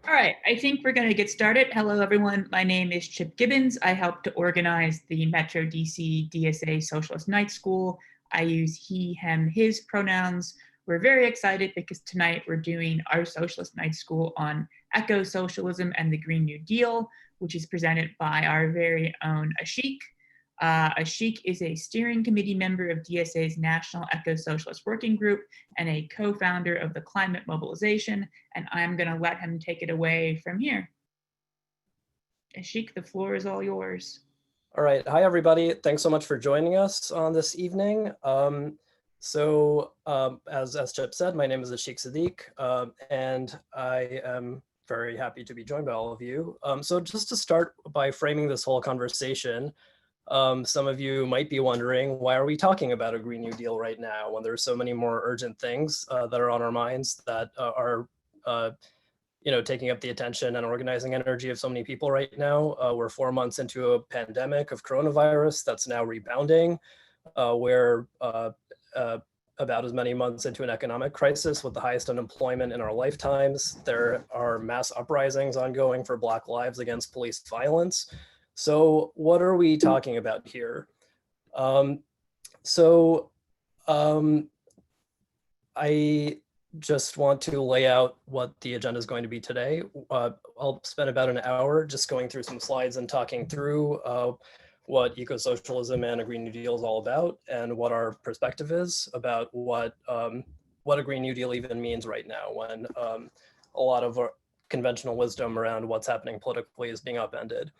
All right, I think we're going to get started. Hello, everyone. My name is Chip Gibbons. I help to organize the Metro DC DSA Socialist Night School. I use he, him, his pronouns. We're very excited because tonight we're doing our Socialist Night School on eco-socialism and the Green New Deal, which is presented by our very own Ashik. Ashik is a steering committee member of DSA's National Eco-Socialist Working Group and a co-founder of the Climate Mobilization, and I'm going to let him take it away from here. Ashik, the floor is all yours. All right. Hi, everybody. Thanks so much for joining us on this evening. As Chip said, my name is Ashik Sadiq, and I am very happy to be joined by all of you. So just to start by framing this whole conversation, some of you might be wondering, why are we talking about a Green New Deal right now when there's so many more urgent things that are on our minds that are taking up the attention and organizing energy of so many people right now? We're 4 months into a pandemic of coronavirus that's now rebounding. We're about as many months into an economic crisis with the highest unemployment in our lifetimes. There are mass uprisings ongoing for Black lives against police violence. So what are we talking about here? I just want to lay out what the agenda is going to be today. I'll spend about an hour just going through some slides and talking through what eco-socialism and a Green New Deal is all about, and what our perspective is about what a Green New Deal even means right now, when a lot of conventional wisdom around what's happening politically is being upended.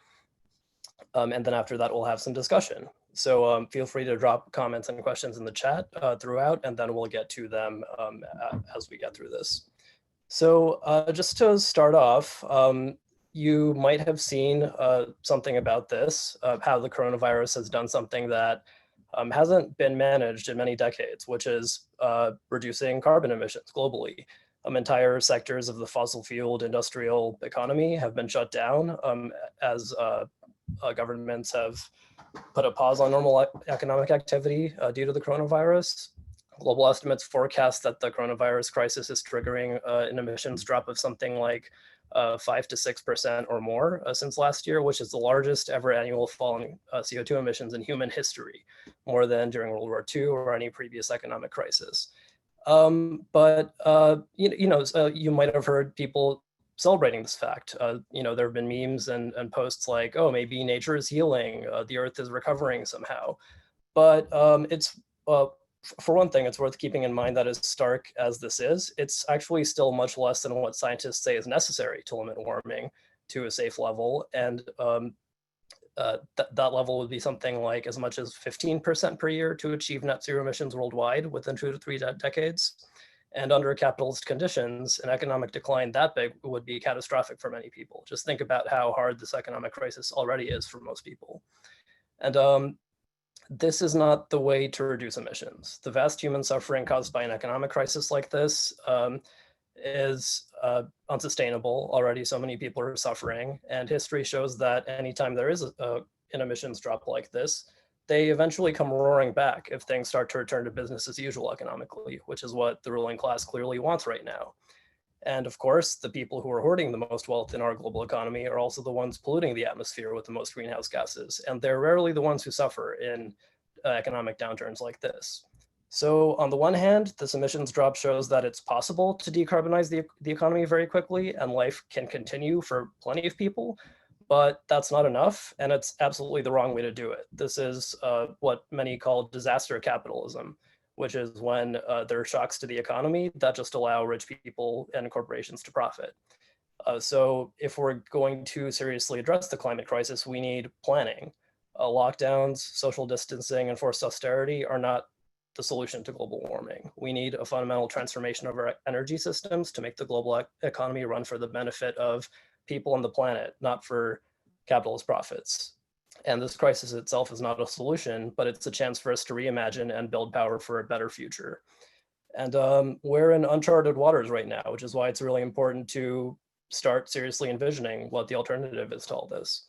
And then after that, we'll have some discussion. So feel free to drop comments and questions in the chat throughout, and then we'll get to them as we get through this. So just to start off, you might have seen something about this, how the coronavirus has done something that hasn't been managed in many decades, which is reducing carbon emissions globally. Entire sectors of the fossil fueled industrial economy have been shut down as governments have put a pause on normal economic activity due to the coronavirus. Global estimates forecast that the coronavirus crisis is triggering an emissions drop of something like 5 to 6% or more since last year, which is the largest ever annual fall in CO2 emissions in human history, more than during World War II or any previous economic crisis. You might have heard people celebrating this fact. There have been memes and posts like, oh, maybe nature is healing, the earth is recovering somehow. But for one thing, it's worth keeping in mind that as stark as this is, it's actually still much less than what scientists say is necessary to limit warming to a safe level. And that level would be something like as much as 15% per year to achieve net zero emissions worldwide within 2 to 3 decades. And under capitalist conditions, an economic decline that big would be catastrophic for many people. Just think about how hard this economic crisis already is for most people. And this is not the way to reduce emissions. The vast human suffering caused by an economic crisis like this is unsustainable. Already so many people are suffering, and history shows that anytime there is an emissions drop like this, they eventually come roaring back if things start to return to business as usual economically, which is what the ruling class clearly wants right now. And of course, the people who are hoarding the most wealth in our global economy are also the ones polluting the atmosphere with the most greenhouse gases, and they're rarely the ones who suffer in economic downturns like this. So on the one hand, this emissions drop shows that it's possible to decarbonize the economy very quickly, and life can continue for plenty of people. But that's not enough, and it's absolutely the wrong way to do it. This is what many call disaster capitalism, which is when there are shocks to the economy that just allow rich people and corporations to profit. So if we're going to seriously address the climate crisis, we need planning. Lockdowns, social distancing, and forced austerity are not the solution to global warming. We need a fundamental transformation of our energy systems to make the global economy run for the benefit of people on the planet, not for capitalist profits. And this crisis itself is not a solution, but it's a chance for us to reimagine and build power for a better future. And we're in uncharted waters right now, which is why it's really important to start seriously envisioning what the alternative is to all this.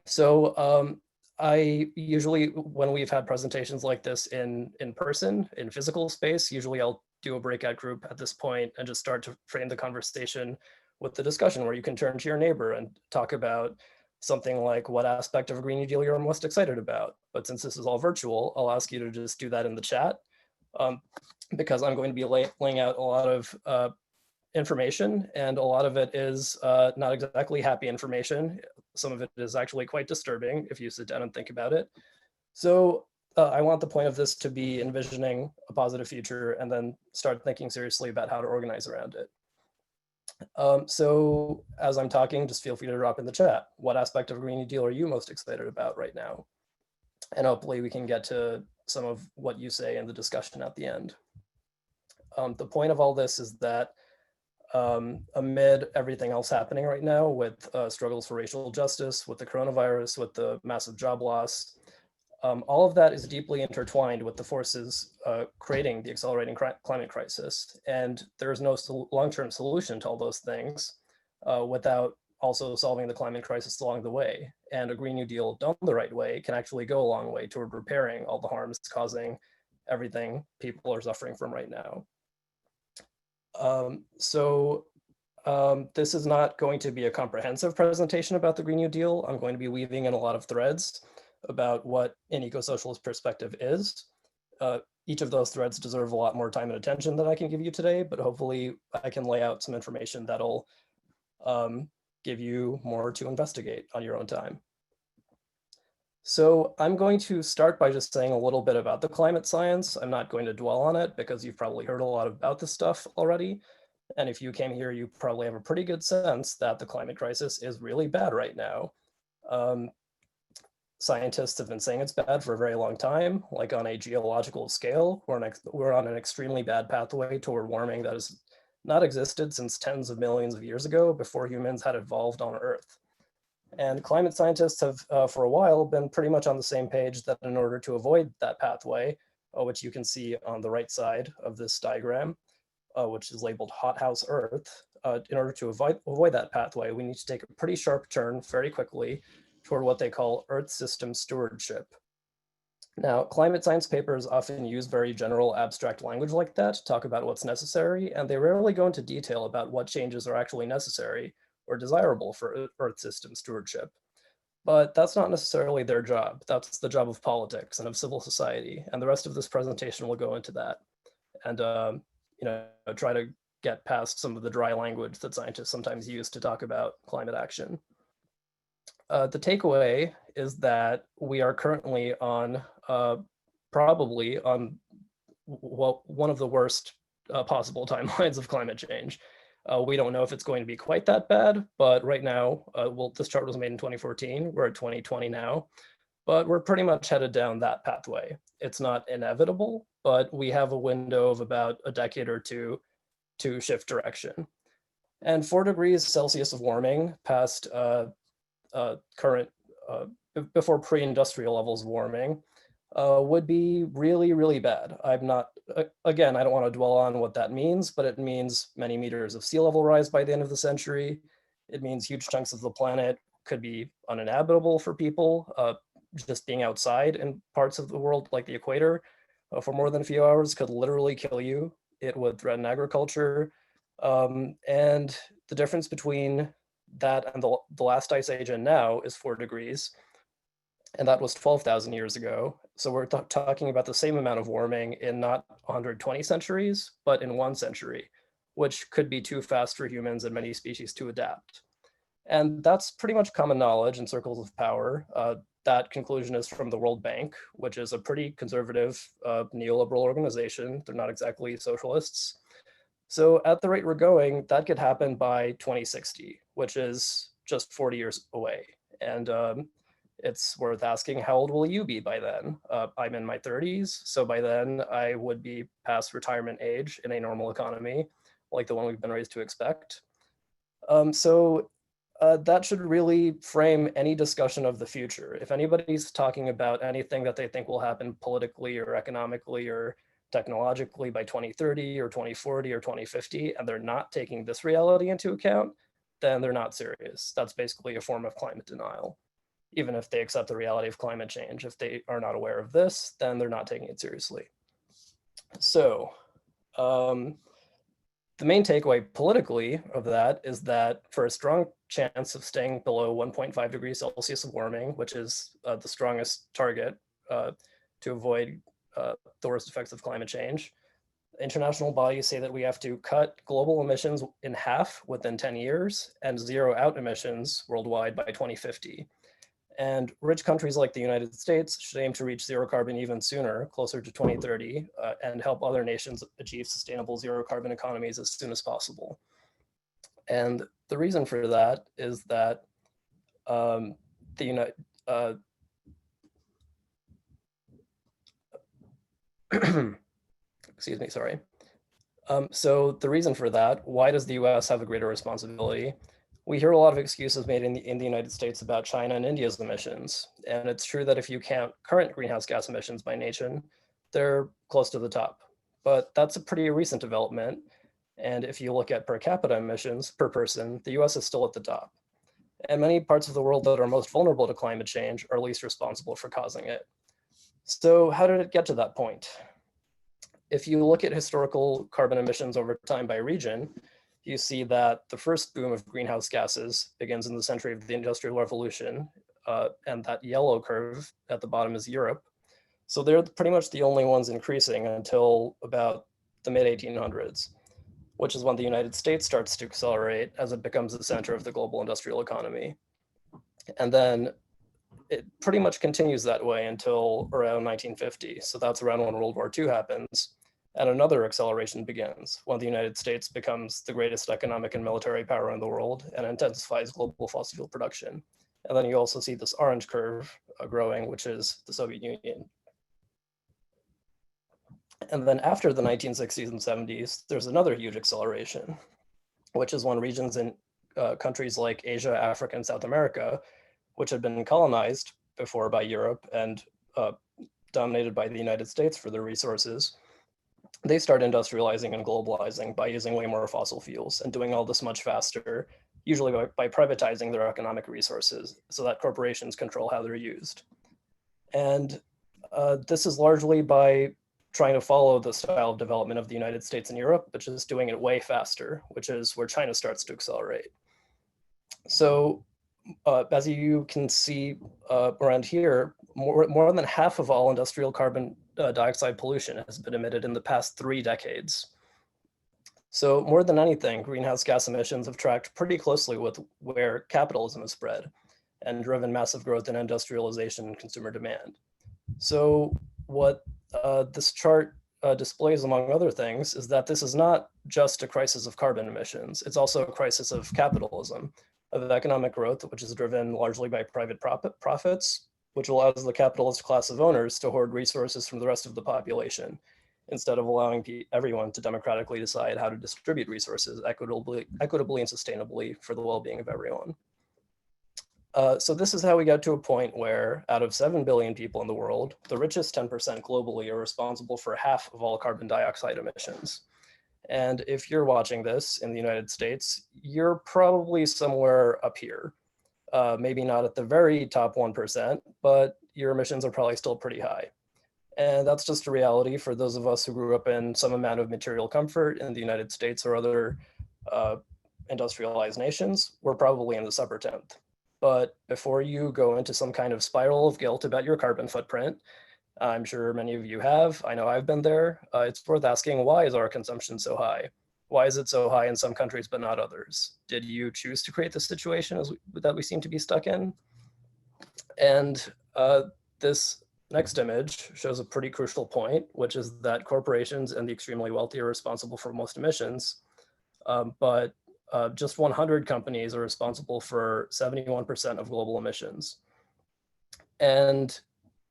So I usually, when we've had presentations like this in person, in physical space, usually I'll do a breakout group at this point and just start to frame the conversation with the discussion where you can turn to your neighbor and talk about something like what aspect of a Green New Deal you're most excited about. But since this is all virtual, I'll ask you to just do that in the chat, because I'm going to be laying out a lot of information, and a lot of it is not exactly happy information. Some of it is actually quite disturbing if you sit down and think about it. So I want the point of this to be envisioning a positive future and then start thinking seriously about how to organize around it. So as I'm talking, just feel free to drop in the chat. What aspect of Green New Deal are you most excited about right now? And hopefully we can get to some of what you say in the discussion at the end. The point of all this is that amid everything else happening right now with struggles for racial justice, with the coronavirus, with the massive job loss, all of that is deeply intertwined with the forces creating the accelerating climate crisis. And there is no long-term solution to all those things without also solving the climate crisis along the way. And a Green New Deal done the right way can actually go a long way toward repairing all the harms causing everything people are suffering from right now. This is not going to be a comprehensive presentation about the Green New Deal. I'm going to be weaving in a lot of threads about what an eco-socialist perspective is. Each of those threads deserve a lot more time and attention than I can give you today, but hopefully I can lay out some information that'll give you more to investigate on your own time. So I'm going to start by just saying a little bit about the climate science. I'm not going to dwell on it because you've probably heard a lot about this stuff already. And if you came here, you probably have a pretty good sense that the climate crisis is really bad right now. Scientists have been saying it's bad for a very long time, like on a geological scale. We're on an extremely bad pathway toward warming that has not existed since tens of millions of years ago, before humans had evolved on Earth. And climate scientists have, for a while, been pretty much on the same page that in order to avoid that pathway, which you can see on the right side of this diagram, which is labeled hothouse Earth, in order to avoid that pathway, we need to take a pretty sharp turn very quickly toward what they call Earth system stewardship. Now, climate science papers often use very general abstract language like that to talk about what's necessary, and they rarely go into detail about what changes are actually necessary or desirable for Earth system stewardship. But that's not necessarily their job. That's the job of politics and of civil society, and the rest of this presentation will go into that and try to get past some of the dry language that scientists sometimes use to talk about climate action. The takeaway is that we are currently on probably on one of the worst possible timelines of climate change. We don't know if it's going to be quite that bad, but right now, this chart was made in 2014, we're at 2020 now, but we're pretty much headed down that pathway. It's not inevitable, but we have a window of about a decade or two to shift direction. And 4 degrees Celsius of warming past current, before pre-industrial levels of warming, would be really, really bad. Again, I don't want to dwell on what that means, but it means many meters of sea level rise by the end of the century. It means huge chunks of the planet could be uninhabitable for people. Just being outside in parts of the world like the equator for more than a few hours could literally kill you. It would threaten agriculture. And the difference between that and the last ice age and now is 4 degrees. And that was 12,000 years ago. So we're talking about the same amount of warming in not 120 centuries, but in 1 century, which could be too fast for humans and many species to adapt. And that's pretty much common knowledge in circles of power. That conclusion is from the World Bank, which is a pretty conservative neoliberal organization. They're not exactly socialists. So at the rate we're going, that could happen by 2060, which is just 40 years away. And it's worth asking, how old will you be by then? I'm in my 30s, so by then I would be past retirement age in a normal economy, like the one we've been raised to expect. That should really frame any discussion of the future. If anybody's talking about anything that they think will happen politically or economically or technologically by 2030 or 2040 or 2050, and they're not taking this reality into account, then they're not serious. That's basically a form of climate denial. Even if they accept the reality of climate change, if they are not aware of this, then they're not taking it seriously. So The main takeaway politically of that is that for a strong chance of staying below 1.5 degrees Celsius of warming, which is the strongest target to avoid the worst effects of climate change, international bodies say that we have to cut global emissions in half within 10 years and zero out emissions worldwide by 2050. And rich countries like the United States should aim to reach zero carbon even sooner, closer to 2030, and help other nations achieve sustainable zero carbon economies as soon as possible. And the reason for that is that the United, excuse me, sorry. So the reason for that, why does the US have a greater responsibility? We hear a lot of excuses made in the United States about China and India's emissions. And it's true that if you count current greenhouse gas emissions by nation, they're close to the top. But that's a pretty recent development. And if you look at per capita emissions per person, the US is still at the top. And many parts of the world that are most vulnerable to climate change are least responsible for causing it. So how did it get to that point? If you look at historical carbon emissions over time by region, you see that the first boom of greenhouse gases begins in the century of the Industrial Revolution, and that yellow curve at the bottom is Europe. So they're pretty much the only ones increasing until about the mid-1800s, which is when the United States starts to accelerate as it becomes the center of the global industrial economy. And then it pretty much continues that way until around 1950. So that's around when World War II happens. And another acceleration begins when the United States becomes the greatest economic and military power in the world and intensifies global fossil fuel production. And then you also see this orange curve growing, which is the Soviet Union. And then after the 1960s and 70s, there's another huge acceleration, which is when regions in countries like Asia, Africa, and South America, which had been colonized before by Europe and dominated by the United States for their resources, they start industrializing and globalizing by using way more fossil fuels and doing all this much faster, usually by privatizing their economic resources so that corporations control how they're used. And this is largely by trying to follow the style of development of the United States and Europe, but just doing it way faster, which is where China starts to accelerate. So as you can see around here, more than half of all industrial carbon dioxide pollution has been emitted in the past 3 decades. So more than anything, greenhouse gas emissions have tracked pretty closely with where capitalism has spread and driven massive growth in industrialization and consumer demand. So what this chart displays, among other things, is that this is not just a crisis of carbon emissions. It's also a crisis of capitalism, of economic growth, which is driven largely by private profits, which allows the capitalist class of owners to hoard resources from the rest of the population, instead of allowing everyone to democratically decide how to distribute resources equitably and sustainably for the well-being of everyone. So this is how we got to a point where out of 7 billion people in the world, the richest 10% globally are responsible for half of all carbon dioxide emissions. And if you're watching this in the United States, you're probably somewhere up here. Maybe not at the very top 1%, but your emissions are probably still pretty high. And that's just a reality for those of us who grew up in some amount of material comfort in the United States or other industrialized nations. We're probably in the upper 10th. But before you go into some kind of spiral of guilt about your carbon footprint, I'm sure many of you have, I know I've been there, it's worth asking, why is our consumption so high? Why is it so high in some countries but not others? Did you choose to create the situation that we seem to be stuck in? And this next image shows a pretty crucial point, which is that corporations and the extremely wealthy are responsible for most emissions, but just 100 companies are responsible for 71% of global emissions. And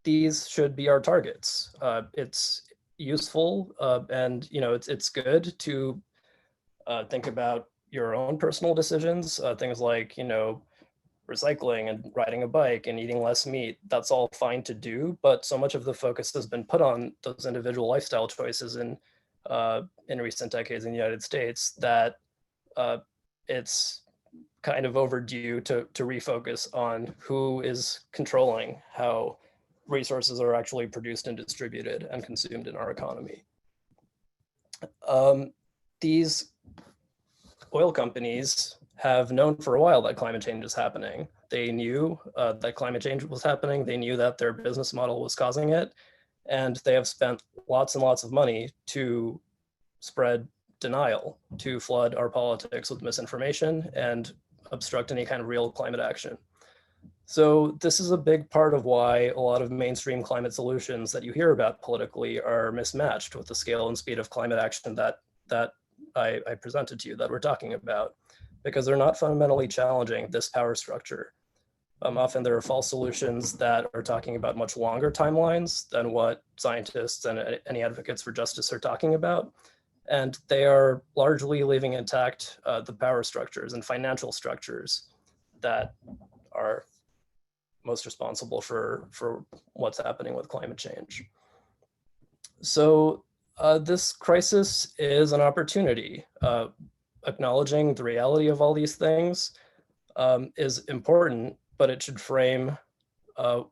these should be our targets. It's useful and it's good to think about your own personal decisions, things like recycling and riding a bike and eating less meat. That's all fine to do, but so much of the focus has been put on those individual lifestyle choices in recent decades in the United States that it's kind of overdue to refocus on who is controlling how resources are actually produced and distributed and consumed in our economy. These oil companies have known for a while that climate change is happening. They knew that climate change was happening. They knew that their business model was causing it. And they have spent lots and lots of money to spread denial, to flood our politics with misinformation and obstruct any kind of real climate action. So this is a big part of why a lot of mainstream climate solutions that you hear about politically are mismatched with the scale and speed of climate action that I presented to you, that we're talking about, because they're not fundamentally challenging this power structure. Often there are false solutions that are talking about much longer timelines than what scientists and any advocates for justice are talking about. And they are largely leaving intact the power structures and financial structures that are most responsible for what's happening with climate change. So this crisis is an opportunity. Acknowledging the reality of all these things is important, but it should frame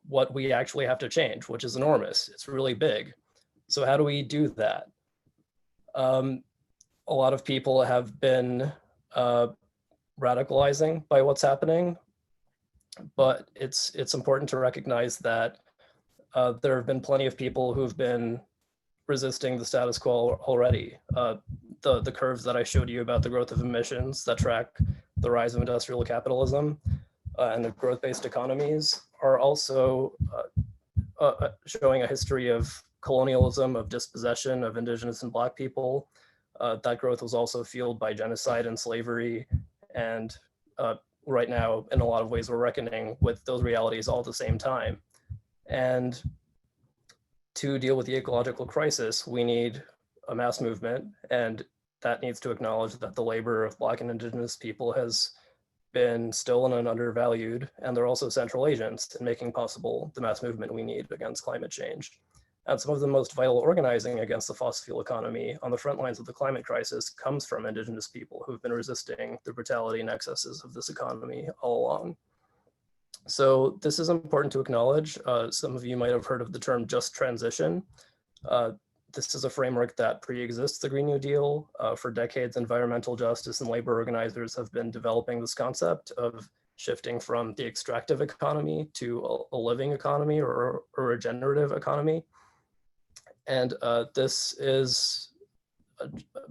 what we actually have to change, which is enormous. It's really big. So how do we do that? A lot of people have been radicalizing by what's happening, but it's important to recognize that there have been plenty of people who've been resisting the status quo already. The curves that I showed you about the growth of emissions that track the rise of industrial capitalism and the growth-based economies are also showing a history of colonialism, of dispossession of indigenous and Black people. That growth was also fueled by genocide and slavery. And right now, in a lot of ways, we're reckoning with those realities all at the same time. And to deal with the ecological crisis, we need a mass movement, and that needs to acknowledge that the labor of Black and indigenous people has been stolen and undervalued, and they're also central agents in making possible the mass movement we need against climate change. And some of the most vital organizing against the fossil fuel economy on the front lines of the climate crisis comes from indigenous people who've been resisting the brutality and excesses of this economy all along. So this is important to acknowledge. Some of you might have heard of the term just transition. This is a framework that pre-exists the Green New Deal. For decades, environmental justice and labor organizers have been developing this concept of shifting from the extractive economy to a living economy or a regenerative economy. And this is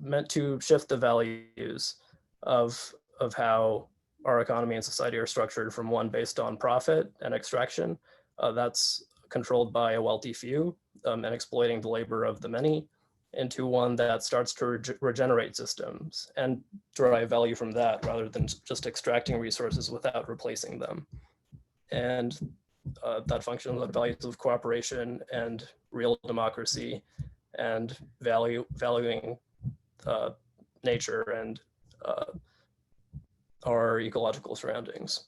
meant to shift the values of how our economy and society are structured from one based on profit and extraction that's controlled by a wealthy few and exploiting the labor of the many, into one that starts to regenerate systems and derive value from that rather than just extracting resources without replacing them. And that functions on values of cooperation and real democracy and valuing nature and our ecological surroundings.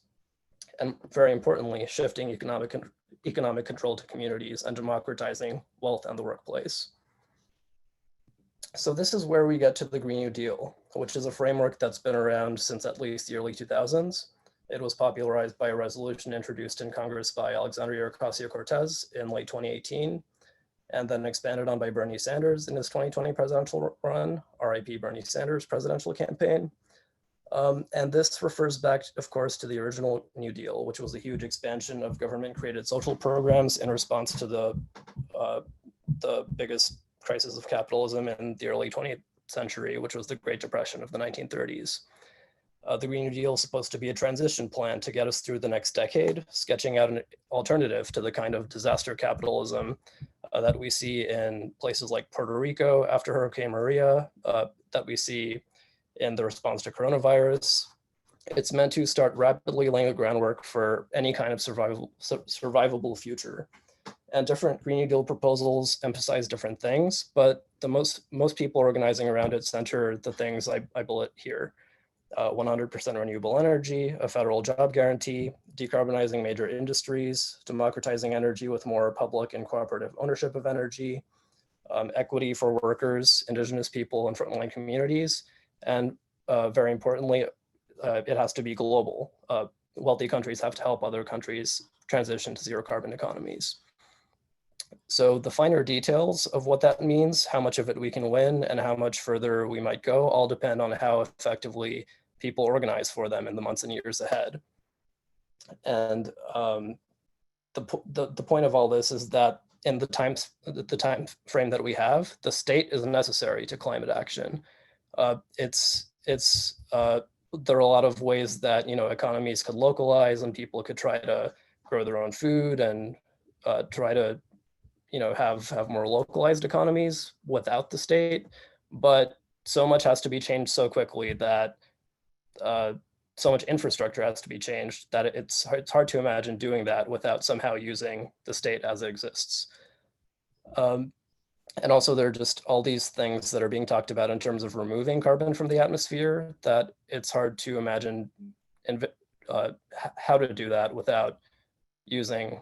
And very importantly, shifting economic control to communities and democratizing wealth and the workplace. So this is where we get to the Green New Deal, which is a framework that's been around since at least the early 2000s. It was popularized by a resolution introduced in Congress by Alexandria Ocasio-Cortez in late 2018, and then expanded on by Bernie Sanders in his 2020 presidential run, RIP Bernie Sanders presidential campaign. And this refers back, of course, to the original New Deal, which was a huge expansion of government-created social programs in response to the biggest crisis of capitalism in the early 20th century, which was the Great Depression of the 1930s. The Green New Deal is supposed to be a transition plan to get us through the next decade, sketching out an alternative to the kind of disaster capitalism that we see in places like Puerto Rico after Hurricane Maria, that we see in the response to coronavirus. It's meant to start rapidly laying the groundwork for any kind of survivable future. And different Green New Deal proposals emphasize different things, but the most people organizing around it center the things I bullet here. 100% renewable energy, a federal job guarantee, decarbonizing major industries, democratizing energy with more public and cooperative ownership of energy, equity for workers, indigenous people, and frontline communities. And very importantly, it has to be global. Wealthy countries have to help other countries transition to zero carbon economies. So the finer details of what that means, how much of it we can win, and how much further we might go, all depend on how effectively people organize for them in the months and years ahead. And the point of all this is that in the time frame that we have, the state is necessary to climate action. There are a lot of ways that economies could localize and people could try to grow their own food and try to have more localized economies without the state, but so much has to be changed so quickly that so much infrastructure has to be changed that it's hard to imagine doing that without somehow using the state as it exists. And also there are just all these things that are being talked about in terms of removing carbon from the atmosphere that it's hard to imagine how to do that without using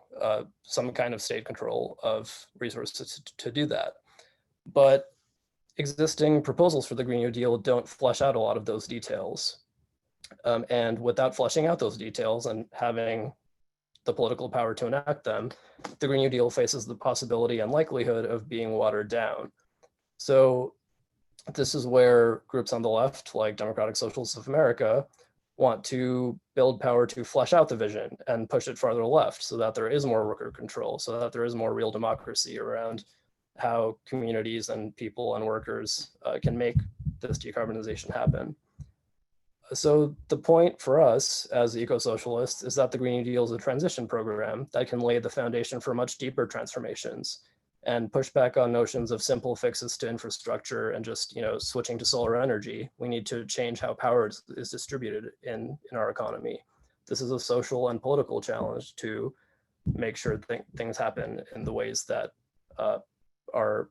some kind of state control of resources to do that. But existing proposals for the Green New Deal don't flesh out a lot of those details. And without fleshing out those details and having the political power to enact them, the Green New Deal faces the possibility and likelihood of being watered down. So this is where groups on the left, like Democratic Socialists of America, want to build power to flesh out the vision and push it farther left so that there is more worker control, so that there is more real democracy around how communities and people and workers can make this decarbonization happen. So the point for us as eco-socialists is that the Green New Deal is a transition program that can lay the foundation for much deeper transformations and push back on notions of simple fixes to infrastructure and just switching to solar energy. We need to change how power is distributed in our economy. This is a social and political challenge to make sure things happen in the ways that are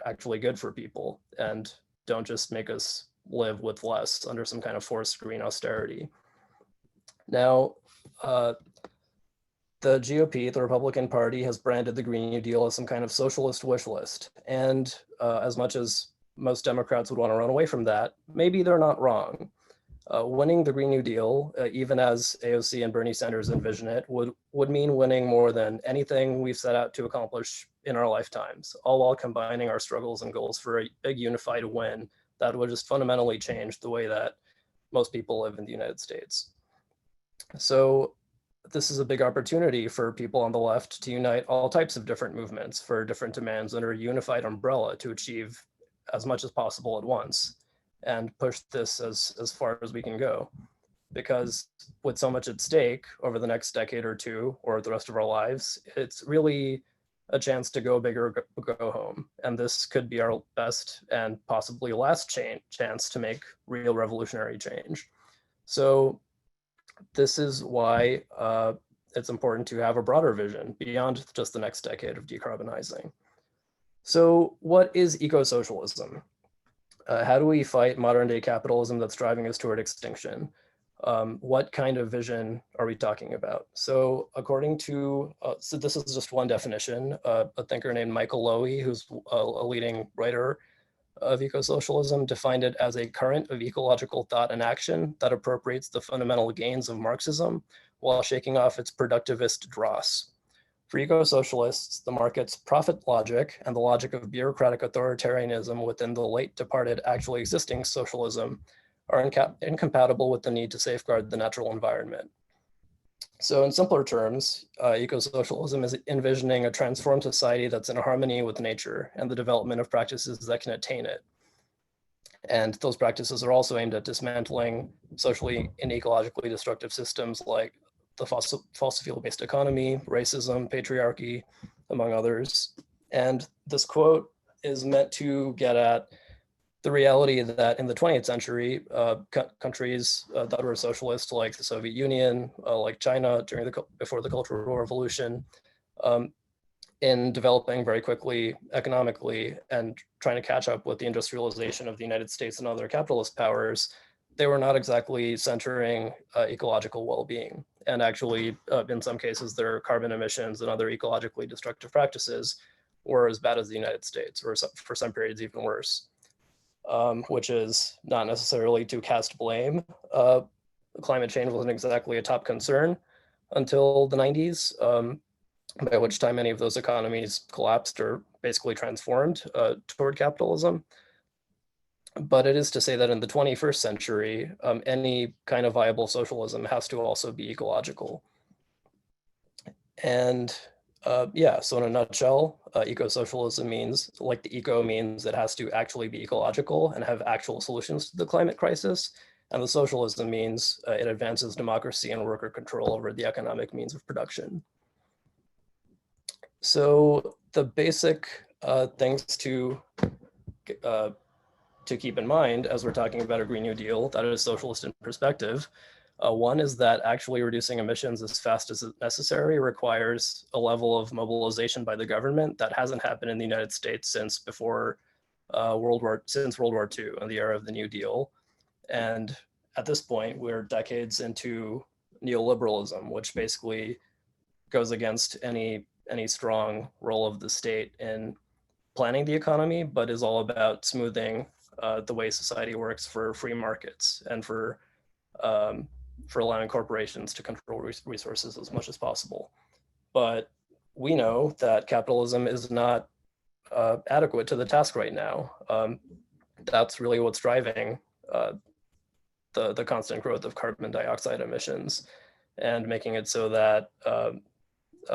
actually good for people and don't just make us live with less under some kind of forced green austerity. Now, the GOP, the Republican Party, has branded the Green New Deal as some kind of socialist wish list. And as much as most Democrats would want to run away from that, maybe they're not wrong. Winning the Green New Deal, even as AOC and Bernie Sanders envision it, would mean winning more than anything we've set out to accomplish in our lifetimes, all while combining our struggles and goals for a big unified win that would just fundamentally change the way that most people live in the United States. So this is a big opportunity for people on the left to unite all types of different movements for different demands under a unified umbrella to achieve as much as possible at once and push this as far as we can go. Because with so much at stake over the next decade or two, or the rest of our lives, it's really a chance to go big or go home. And this could be our best and possibly last chance to make real revolutionary change. So this is why it's important to have a broader vision beyond just the next decade of decarbonizing. So what is eco-socialism? How do we fight modern day capitalism that's driving us toward extinction? What kind of vision are we talking about? So according to, so this is just one definition, a thinker named Michael Lowy, who's a leading writer of eco-socialism, defined it as a current of ecological thought and action that appropriates the fundamental gains of Marxism while shaking off its productivist dross. For eco-socialists, the market's profit logic and the logic of bureaucratic authoritarianism within the late departed actually existing socialism are incompatible with the need to safeguard the natural environment. So in simpler terms, eco-socialism is envisioning a transformed society that's in harmony with nature and the development of practices that can attain it. And those practices are also aimed at dismantling socially and ecologically destructive systems like the fossil fuel-based economy, racism, patriarchy, among others. And this quote is meant to get at the reality that in the 20th century, countries that were socialist, like the Soviet Union, like China before the Cultural Revolution, in developing very quickly economically and trying to catch up with the industrialization of the United States and other capitalist powers, they were not exactly centering ecological well-being. And actually, in some cases, their carbon emissions and other ecologically destructive practices were as bad as the United States, or for some periods even worse, which is not necessarily to cast blame. Climate change wasn't exactly a top concern until the 90s. by which time many of those economies collapsed or basically transformed toward capitalism. But it is to say that in the 21st century, any kind of viable socialism has to also be ecological. And yeah, so in a nutshell, eco-socialism means, like the eco means it has to actually be ecological and have actual solutions to the climate crisis. And the socialism means it advances democracy and worker control over the economic means of production. So the basic things to keep in mind as we're talking about a Green New Deal that is socialist in perspective. One is that actually reducing emissions as fast as necessary requires a level of mobilization by the government that hasn't happened in the United States since before World War II and the era of the New Deal. And at this point, we're decades into neoliberalism, which basically goes against any strong role of the state in planning the economy, but is all about smoothing the way society works for free markets and for allowing corporations to control resources as much as possible. But we know that capitalism is not adequate to the task right now. That's really what's driving the constant growth of carbon dioxide emissions and making it so that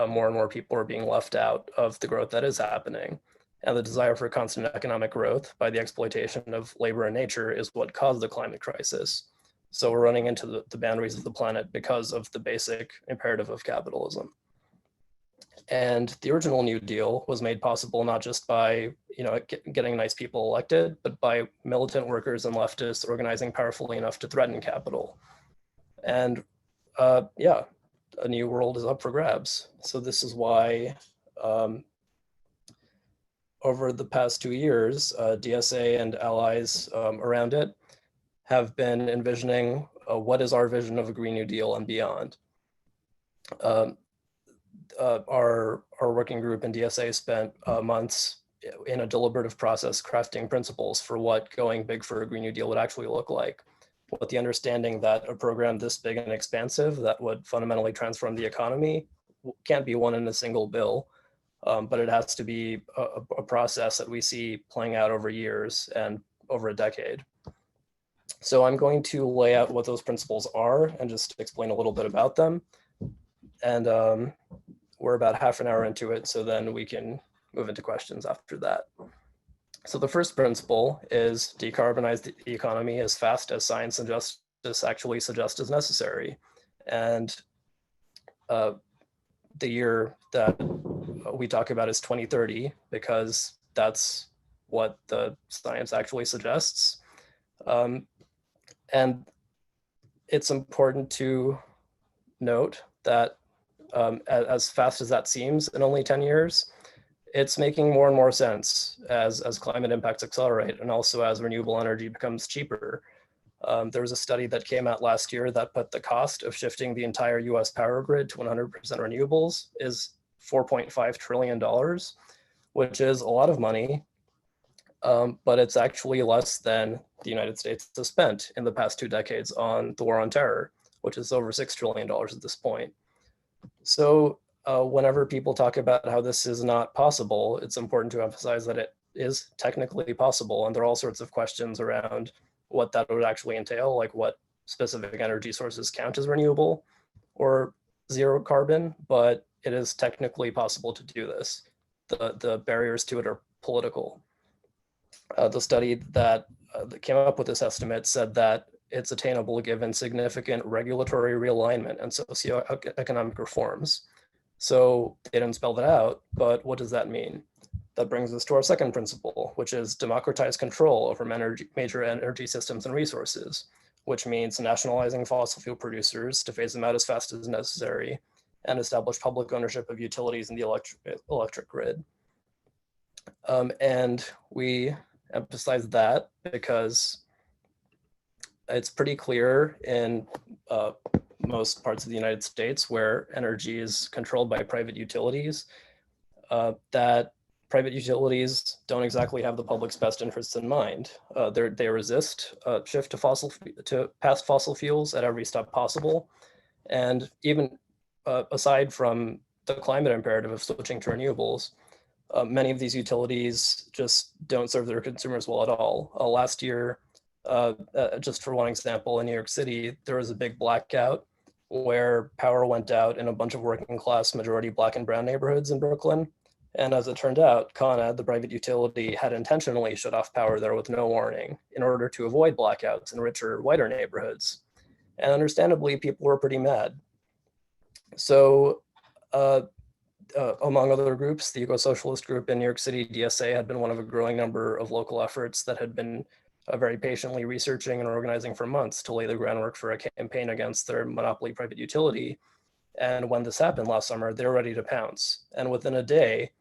more and more people are being left out of the growth that is happening. And the desire for constant economic growth by the exploitation of labor and nature is what caused the climate crisis. So we're running into the boundaries of the planet because of the basic imperative of capitalism. And the original New Deal was made possible not just by getting nice people elected, but by militant workers and leftists organizing powerfully enough to threaten capital. And yeah, a new world is up for grabs. So this is why over the past 2 years, DSA and allies around it have been envisioning what is our vision of a Green New Deal and beyond. Our working group in DSA spent months in a deliberative process crafting principles for what going big for a Green New Deal would actually look like, with the understanding that a program this big and expansive that would fundamentally transform the economy can't be won in a single bill. But it has to be a process that we see playing out over years and over a decade. So I'm going to lay out what those principles are and just explain a little bit about them. And we're about half an hour into it, so then we can move into questions after that. So the first principle is decarbonize the economy as fast as science and justice actually suggest is necessary. And the year that we talk about is 2030, because that's what the science actually suggests. And it's important to note that as fast as that seems in only 10 years, it's making more and more sense as climate impacts accelerate and also as renewable energy becomes cheaper. There was a study that came out last year that put the cost of shifting the entire US power grid to 100% renewables is $4.5 trillion, which is a lot of money, but it's actually less than the United States has spent in the past 2 decades on the war on terror, which is over $6 trillion at this point. So whenever people talk about how this is not possible, it's important to emphasize that it is technically possible, and there are all sorts of questions around what that would actually entail, like what specific energy sources count as renewable or zero carbon, but it is technically possible to do this. The barriers to it are political. The study that came up with this estimate said that it's attainable given significant regulatory realignment and socioeconomic reforms. So they didn't spell that out, but what does that mean? That brings us to our second principle, which is democratize control over major energy systems and resources, which means nationalizing fossil fuel producers to phase them out as fast as necessary and establish public ownership of utilities in the electric grid. And we emphasize that because it's pretty clear in most parts of the United States where energy is controlled by private utilities, that private utilities don't exactly have the public's best interests in mind. They resist shift to past fossil fuels at every step possible. And even aside from the climate imperative of switching to renewables, many of these utilities just don't serve their consumers well at all. Last year, just for one example, in New York City, there was a big blackout where power went out in a bunch of working class, majority Black and brown neighborhoods in Brooklyn. And as it turned out, Con Ed, the private utility, had intentionally shut off power there with no warning in order to avoid blackouts in richer, whiter neighborhoods. And understandably, people were pretty mad. So among other groups, the Eco-Socialist group in New York City, DSA, had been one of a growing number of local efforts that had been very patiently researching and organizing for months to lay the groundwork for a campaign against their monopoly private utility. And when this happened last summer, they were ready to pounce. And within a day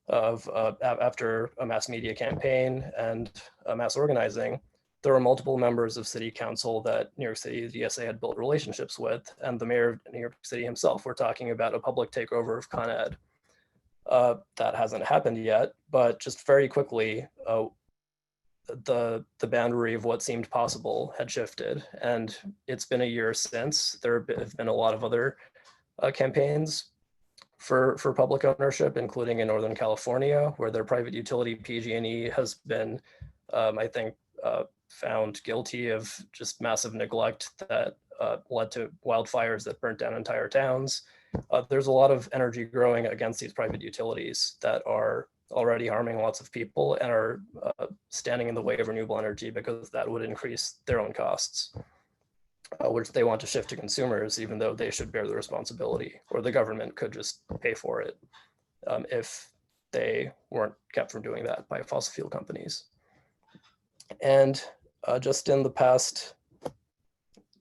of after a mass media campaign and mass organizing, there were multiple members of city council that New York City DSA had built relationships with, and the mayor of New York City himself were talking about a public takeover of Con Ed. That hasn't happened yet, but just very quickly, the boundary of what seemed possible had shifted, and it's been a year since. There have been a lot of other campaigns for public ownership, including in Northern California, where their private utility PG&E has been, I think, found guilty of just massive neglect that led to wildfires that burnt down entire towns. There's a lot of energy growing against these private utilities that are already harming lots of people and are standing in the way of renewable energy because that would increase their own costs, which they want to shift to consumers, even though they should bear the responsibility, or the government could just pay for it if they weren't kept from doing that by fossil fuel companies. And just in the past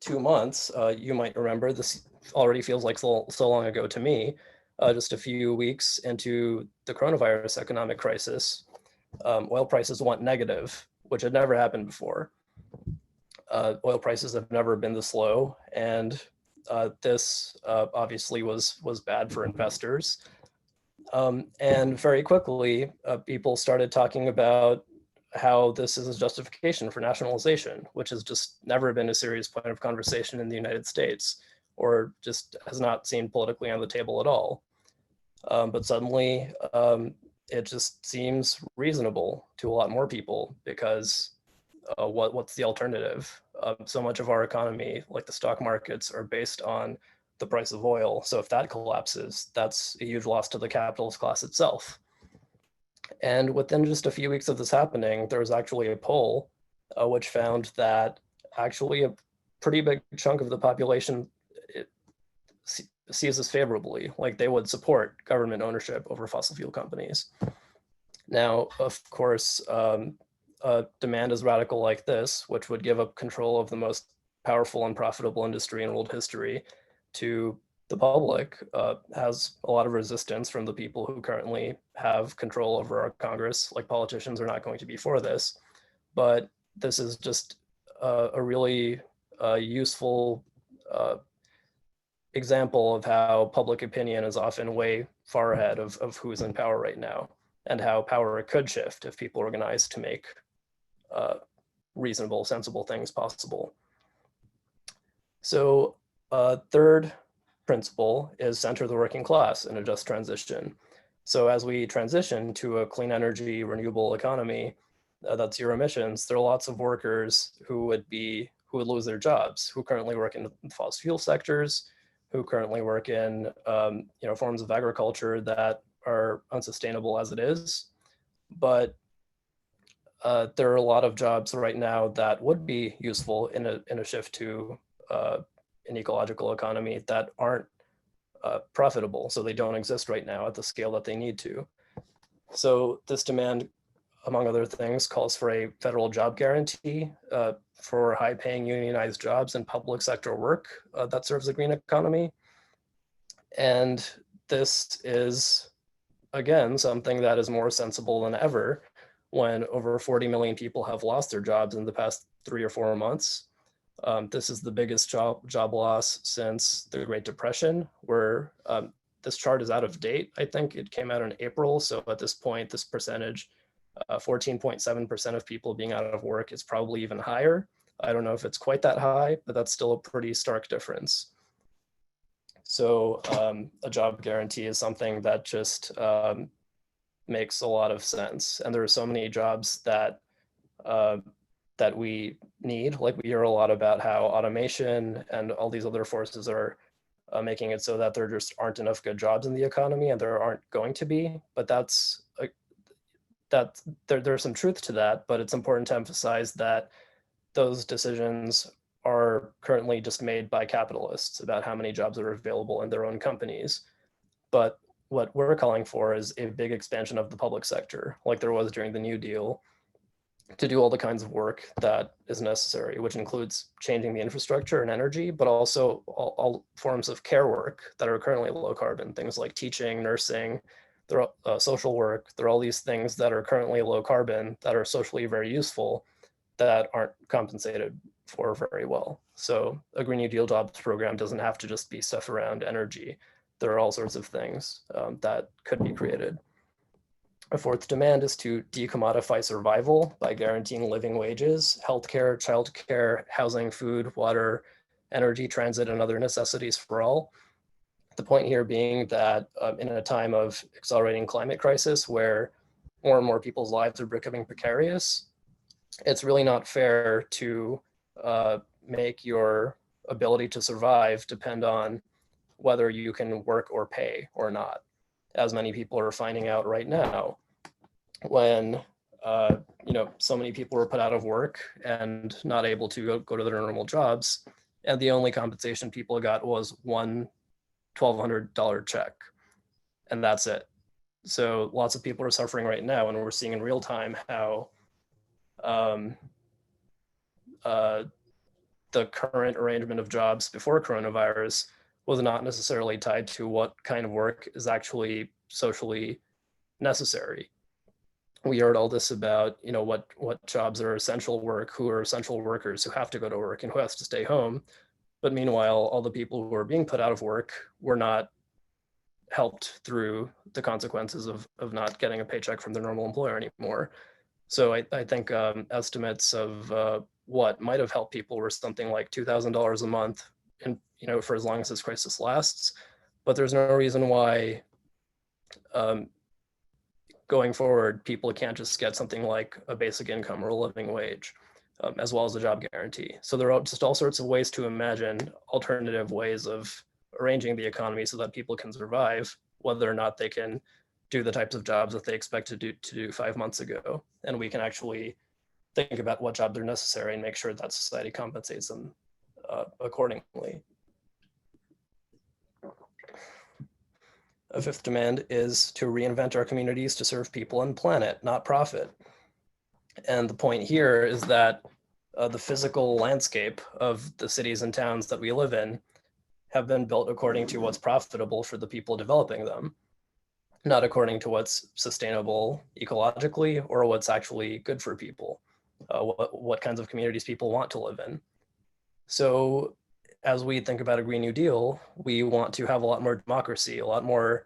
2 months, you might remember, this already feels like so long ago to me, just a few weeks into the coronavirus economic crisis, oil prices went negative, which had never happened before. Oil prices have never been this low, and this obviously was bad for investors. And very quickly, people started talking about how this is a justification for nationalization, which has just never been a serious point of conversation in the United States, or just has not seemed politically on the table at all. But suddenly, it just seems reasonable to a lot more people because what's the alternative? So much of our economy, like the stock markets, are based on the price of oil. So if that collapses, that's a huge loss to the capitalist class itself. And within just a few weeks of this happening, there was actually a poll which found that actually a pretty big chunk of the population sees this favorably, like they would support government ownership over fossil fuel companies. Now, of course, a demand as radical like this, which would give up control of the most powerful and profitable industry in world history to the public, has a lot of resistance from the people who currently have control over our Congress. Like, politicians are not going to be for this, but this is just a really useful example of how public opinion is often way far ahead of who's in power right now, and how power could shift if people organize to make reasonable, sensible things possible. So third principle is center the working class in a just transition. So as we transition to a clean energy, renewable economy that's zero emissions, there are lots of workers who would lose their jobs, who currently work in the fossil fuel sectors, who currently work in forms of agriculture that are unsustainable as it is. But there are a lot of jobs right now that would be useful in a shift to an ecological economy that aren't profitable, so they don't exist right now at the scale that they need to. So this demand, among other things, calls for a federal job guarantee for high-paying unionized jobs and public sector work that serves the green economy. And this is, again, something that is more sensible than ever when over 40 million people have lost their jobs in the past 3 or 4 months. This is the biggest job loss since the Great Depression, where this chart is out of date. I think it came out in April. So at this point, this percentage, 14.7% of people being out of work, is probably even higher. I don't know if it's quite that high, but that's still a pretty stark difference. So a job guarantee is something that just makes a lot of sense. And there are so many jobs that that we need. Like we hear a lot about how automation and all these other forces are making it so that there just aren't enough good jobs in the economy, and there aren't going to be. But there's some truth to that. But it's important to emphasize that those decisions are currently just made by capitalists about how many jobs are available in their own companies. But what we're calling for is a big expansion of the public sector, like there was during the New Deal, to do all the kinds of work that is necessary, which includes changing the infrastructure and energy, but also all forms of care work that are currently low carbon, things like teaching, nursing, social work. There are all these things that are currently low carbon that are socially very useful that aren't compensated for very well. So a Green New Deal jobs program doesn't have to just be stuff around energy. There are all sorts of things that could be created. A fourth demand is to decommodify survival by guaranteeing living wages, healthcare, childcare, housing, food, water, energy, transit, and other necessities for all. The point here being that in a time of accelerating climate crisis where more and more people's lives are becoming precarious, it's really not fair to make your ability to survive depend on whether you can work or pay or not, as many people are finding out right now, when so many people were put out of work and not able to go to their normal jobs, and the only compensation people got was one $1,200 check, and that's it. So lots of people are suffering right now, and we're seeing in real time how the current arrangement of jobs before coronavirus was not necessarily tied to what kind of work is actually socially necessary. We heard all this about, what jobs are essential work, who are essential workers who have to go to work and who has to stay home. But meanwhile, all the people who are being put out of work were not helped through the consequences of not getting a paycheck from their normal employer anymore. So I think estimates of what might have helped people were something like $2,000 a month, and for as long as this crisis lasts. But there's no reason why going forward, people can't just get something like a basic income or a living wage, as well as a job guarantee. So there are just all sorts of ways to imagine alternative ways of arranging the economy so that people can survive, whether or not they can do the types of jobs that they expected to do 5 months ago. And we can actually think about what jobs are necessary and make sure that society compensates them accordingly. A fifth demand is to reinvent our communities to serve people and planet, not profit. And the point here is that the physical landscape of the cities and towns that we live in have been built according to what's profitable for the people developing them, not according to what's sustainable ecologically or what's actually good for people, what kinds of communities people want to live in. So as we think about a Green New Deal, we want to have a lot more democracy, a lot more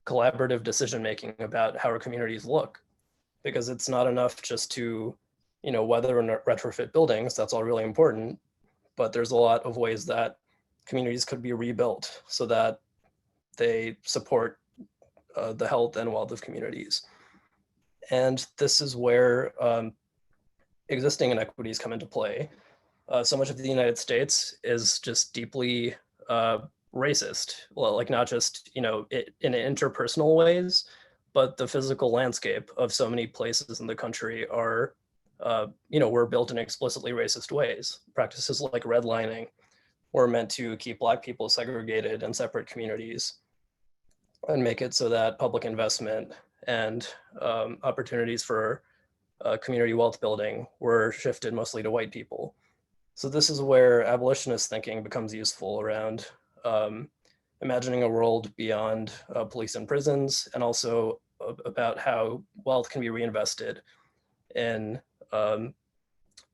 collaborative decision-making about how our communities look, because it's not enough just to, weather and retrofit buildings. That's all really important, but there's a lot of ways that communities could be rebuilt so that they support the health and wealth of communities. And this is where existing inequities come into play. So much of the United States is just deeply racist. Well, like not just, in interpersonal ways, but the physical landscape of so many places in the country are, were built in explicitly racist ways. Practices like redlining were meant to keep Black people segregated in separate communities and make it so that public investment and opportunities for community wealth building were shifted mostly to white people. So this is where abolitionist thinking becomes useful around imagining a world beyond police and prisons, and also about how wealth can be reinvested in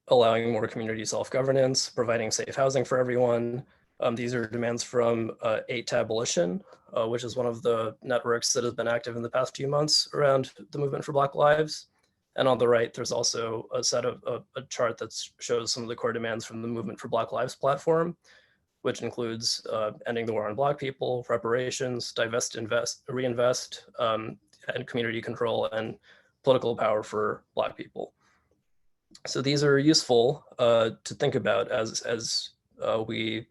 allowing more community self-governance, providing safe housing for everyone. These are demands from 8 to Abolition, which is one of the networks that has been active in the past few months around the movement for Black lives. And on the right, there's also a set of a chart that shows some of the core demands from the Movement for Black Lives platform, which includes ending the war on Black people, reparations, divest, invest, reinvest, and community control and political power for Black people. So these are useful to think about as we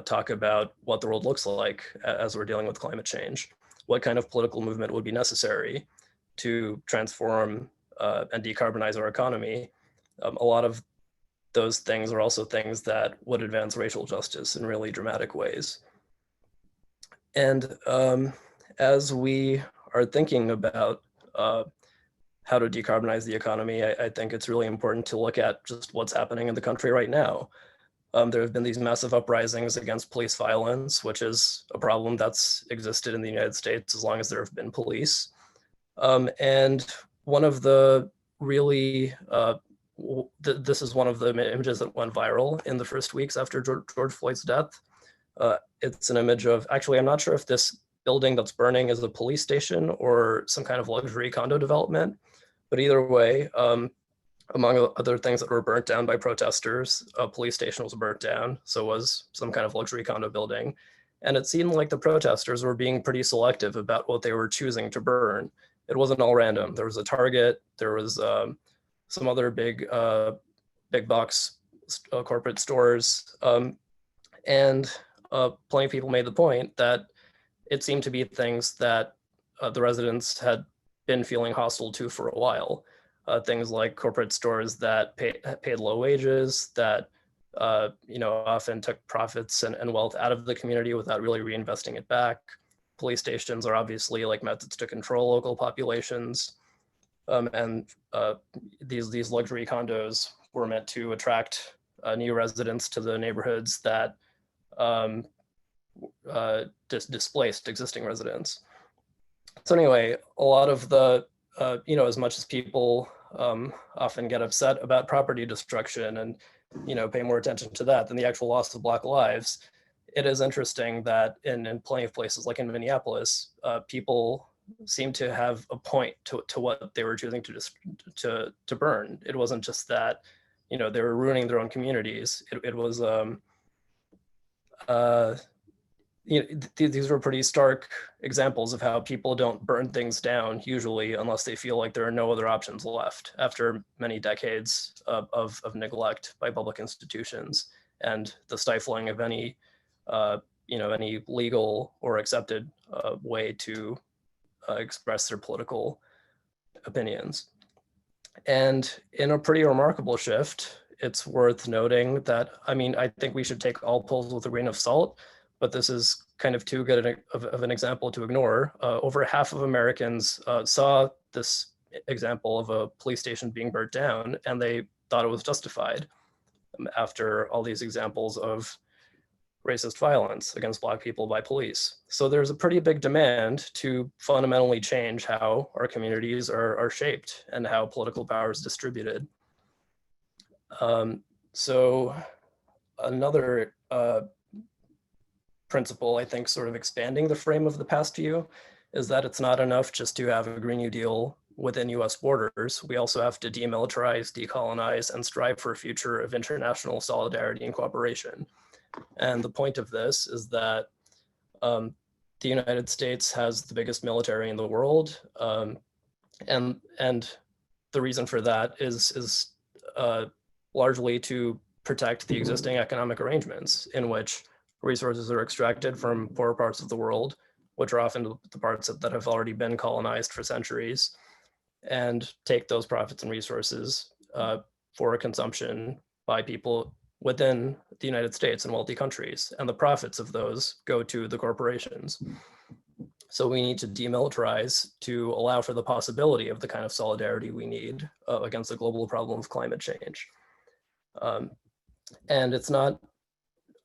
talk about what the world looks like as we're dealing with climate change. What kind of political movement would be necessary to transform and decarbonize our economy? A lot of those things are also things that would advance racial justice in really dramatic ways. And as we are thinking about how to decarbonize the economy, I think it's really important to look at just what's happening in the country right now. There have been these massive uprisings against police violence, which is a problem that's existed in the United States as long as there have been police. And one of the really, this is one of the images that went viral in the first weeks after George Floyd's death. It's an image of, actually, I'm not sure if this building that's burning is a police station or some kind of luxury condo development, but either way, among other things that were burnt down by protesters, a police station was burnt down, so was some kind of luxury condo building. And it seemed like the protesters were being pretty selective about what they were choosing to burn. It wasn't all random. There was a Target, there was some other big box corporate stores, and plenty of people made the point that it seemed to be things that the residents had been feeling hostile to for a while. Things like corporate stores that paid low wages, that often took profits and wealth out of the community without really reinvesting it back. Police stations are obviously like methods to control local populations, and these luxury condos were meant to attract new residents to the neighborhoods that displaced existing residents. So anyway, a lot of the as much as people often get upset about property destruction and pay more attention to that than the actual loss of Black lives, it is interesting that in plenty of places, like in Minneapolis, people seem to have a point to what they were choosing to burn. It wasn't just that they were ruining their own communities. It was these were pretty stark examples of how people don't burn things down usually unless they feel like there are no other options left after many decades of neglect by public institutions and the stifling of any any legal or accepted way to express their political opinions. And in a pretty remarkable shift, it's worth noting that, I think we should take all polls with a grain of salt, but this is kind of too good of an example to ignore. Over half of Americans saw this example of a police station being burnt down, and they thought it was justified after all these examples of racist violence against Black people by police. So there's a pretty big demand to fundamentally change how our communities are shaped and how political power is distributed. So another principle, I think, sort of expanding the frame of the past view, is that it's not enough just to have a Green New Deal within US borders. We also have to demilitarize, decolonize, and strive for a future of international solidarity and cooperation. And the point of this is that the United States has the biggest military in the world. And the reason for that is largely to protect the existing economic arrangements in which resources are extracted from poorer parts of the world, which are often the parts that have already been colonized for centuries, and take those profits and resources for consumption by people within the United States and wealthy countries. And the profits of those go to the corporations. So we need to demilitarize to allow for the possibility of the kind of solidarity we need against the global problem of climate change. And it's not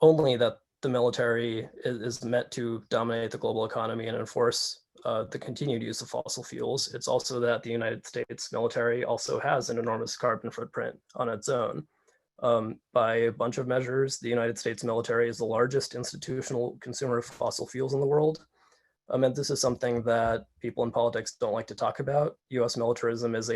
only that the military is meant to dominate the global economy and enforce the continued use of fossil fuels. It's also that the United States military also has an enormous carbon footprint on its own. By a bunch of measures, the United States military is the largest institutional consumer of fossil fuels in the world. And this is something that people in politics don't like to talk about. US militarism is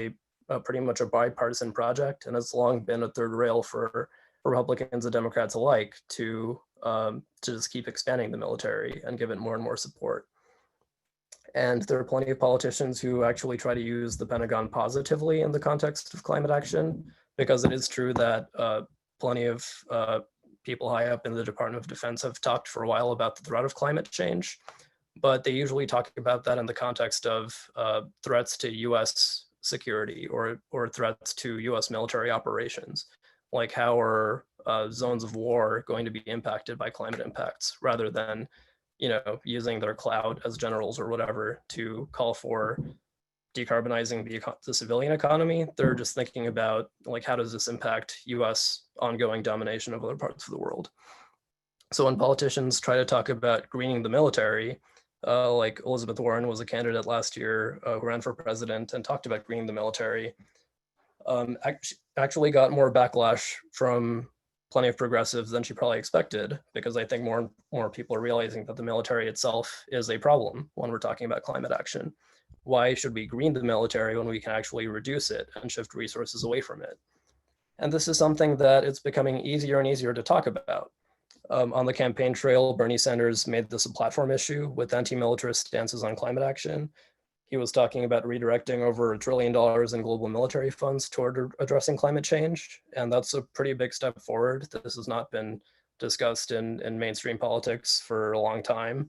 pretty much a bipartisan project, and it's long been a third rail for Republicans and Democrats alike to to just keep expanding the military and give it more and more support. And there are plenty of politicians who actually try to use the Pentagon positively in the context of climate action, because it is true that plenty of people high up in the Department of Defense have talked for a while about the threat of climate change, but they usually talk about that in the context of threats to US security or threats to US military operations. Like, how are zones of war going to be impacted by climate impacts, rather than, you know, using their clout as generals or whatever to call for decarbonizing the civilian economy. They're just thinking about, like, how does this impact US ongoing domination of other parts of the world? So when politicians try to talk about greening the military, like Elizabeth Warren was a candidate last year who ran for president and talked about greening the military, actually got more backlash from plenty of progressives than she probably expected, because I think more and more people are realizing that the military itself is a problem when we're talking about climate action. Why should we green the military when we can actually reduce it and shift resources away from it? And this is something that it's becoming easier and easier to talk about. On the campaign trail, Bernie Sanders made this a platform issue with anti-militarist stances on climate action. He was talking about redirecting over $1 trillion in global military funds toward addressing climate change. And that's a pretty big step forward. This has not been discussed in mainstream politics for a long time.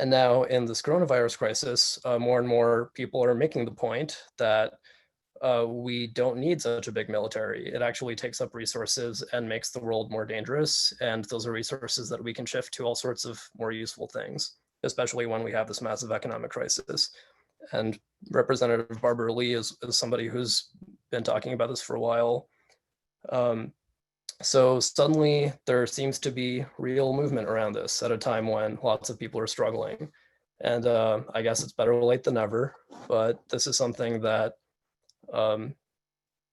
And now in this coronavirus crisis, more and more people are making the point that we don't need such a big military. It actually takes up resources and makes the world more dangerous. And those are resources that we can shift to all sorts of more useful things, especially when we have this massive economic crisis. And Representative Barbara Lee is somebody who's been talking about this for a while. So suddenly there seems to be real movement around this at a time when lots of people are struggling. And I guess it's better late than never, but this is something that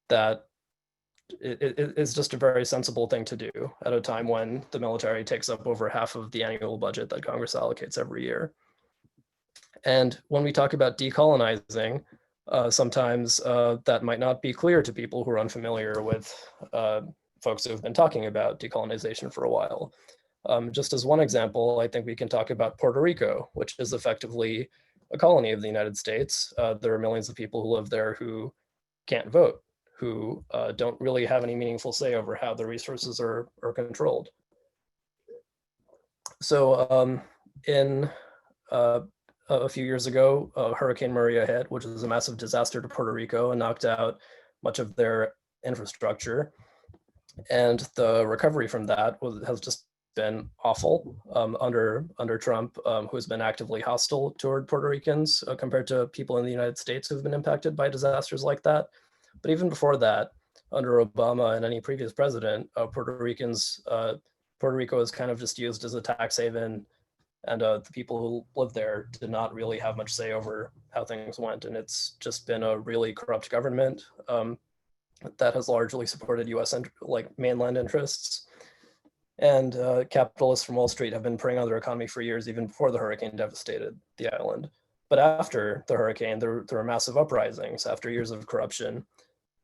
that it's just a very sensible thing to do at a time when the military takes up over half of the annual budget that Congress allocates every year. And when we talk about decolonizing, sometimes that might not be clear to people who are unfamiliar with folks who have been talking about decolonization for a while. Just as one example, I think we can talk about Puerto Rico, which is effectively a colony of the United States. There are millions of people who live there who can't vote, who don't really have any meaningful say over how the resources are controlled. So in a few years ago, Hurricane Maria hit, which was a massive disaster to Puerto Rico and knocked out much of their infrastructure. And the recovery from that has just been awful under Trump, who has been actively hostile toward Puerto Ricans compared to people in the United States who've been impacted by disasters like that. But even before that, under Obama and any previous president, Puerto Rico is kind of just used as a tax haven, and the people who live there did not really have much say over how things went. And it's just been a really corrupt government that has largely supported US mainland interests. And capitalists from Wall Street have been preying on their economy for years, even before the hurricane devastated the island. But after the hurricane, there were massive uprisings after years of corruption,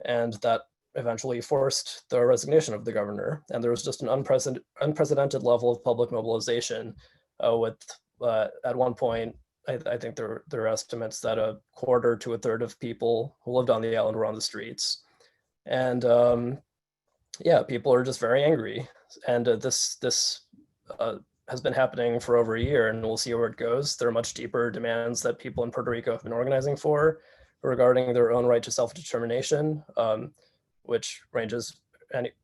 and that eventually forced the resignation of the governor. And there was just an unprecedented level of public mobilization with, at one point, I think there are estimates that a quarter to a third of people who lived on the island were on the streets. And yeah, people are just very angry. And this has been happening for over a year, and we'll see where it goes. There are much deeper demands that people in Puerto Rico have been organizing for regarding their own right to self-determination, which ranges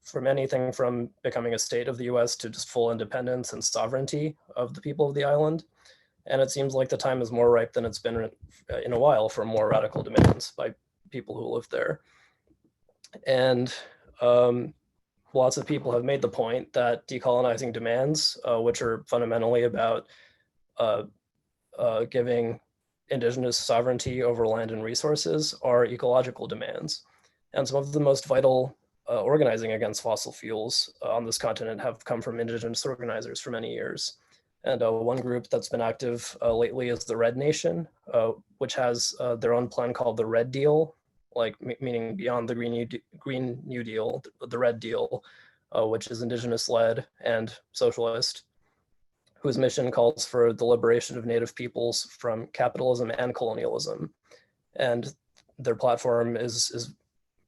from anything from becoming a state of the US to just full independence and sovereignty of the people of the island. And it seems like the time is more ripe than it's been in a while for more radical demands by people who live there. And lots of people have made the point that decolonizing demands, which are fundamentally about giving indigenous sovereignty over land and resources, are ecological demands. And some of the most vital organizing against fossil fuels on this continent have come from indigenous organizers for many years. And one group that's been active lately is the Red Nation, which has their own plan called the Red Deal, like meaning beyond the Green New Deal, the Red Deal, which is indigenous-led and socialist, whose mission calls for the liberation of native peoples from capitalism and colonialism. And their platform is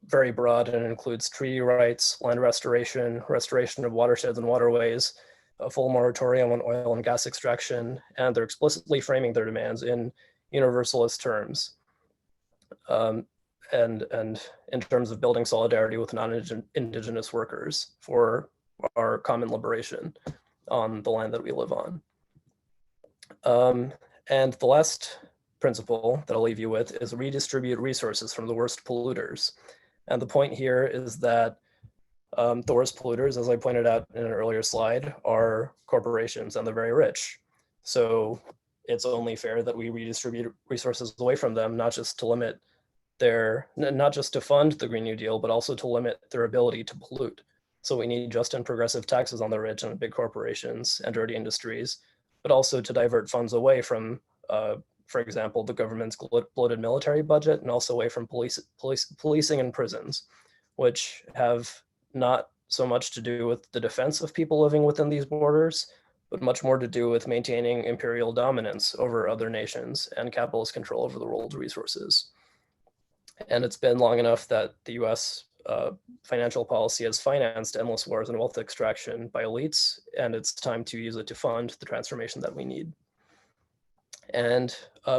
very broad and includes treaty rights, land restoration, restoration of watersheds and waterways, a full moratorium on oil and gas extraction, and they're explicitly framing their demands in universalist terms. And in terms of building solidarity with non-indigenous workers for our common liberation on the land that we live on. And the last principle that I'll leave you with is redistribute resources from the worst polluters. And the point here is that the worst polluters, as I pointed out in an earlier slide, are corporations and the very rich. So it's only fair that we redistribute resources away from them, not just to fund the Green New Deal, but also to limit their ability to pollute. So we need just and progressive taxes on the rich and big corporations and dirty industries, but also to divert funds away from, for example, the government's bloated military budget, and also away from policing and prisons, which have not so much to do with the defense of people living within these borders, but much more to do with maintaining imperial dominance over other nations and capitalist control over the world's resources. And it's been long enough that the US financial policy has financed endless wars and wealth extraction by elites, and it's time to use it to fund the transformation that we need. And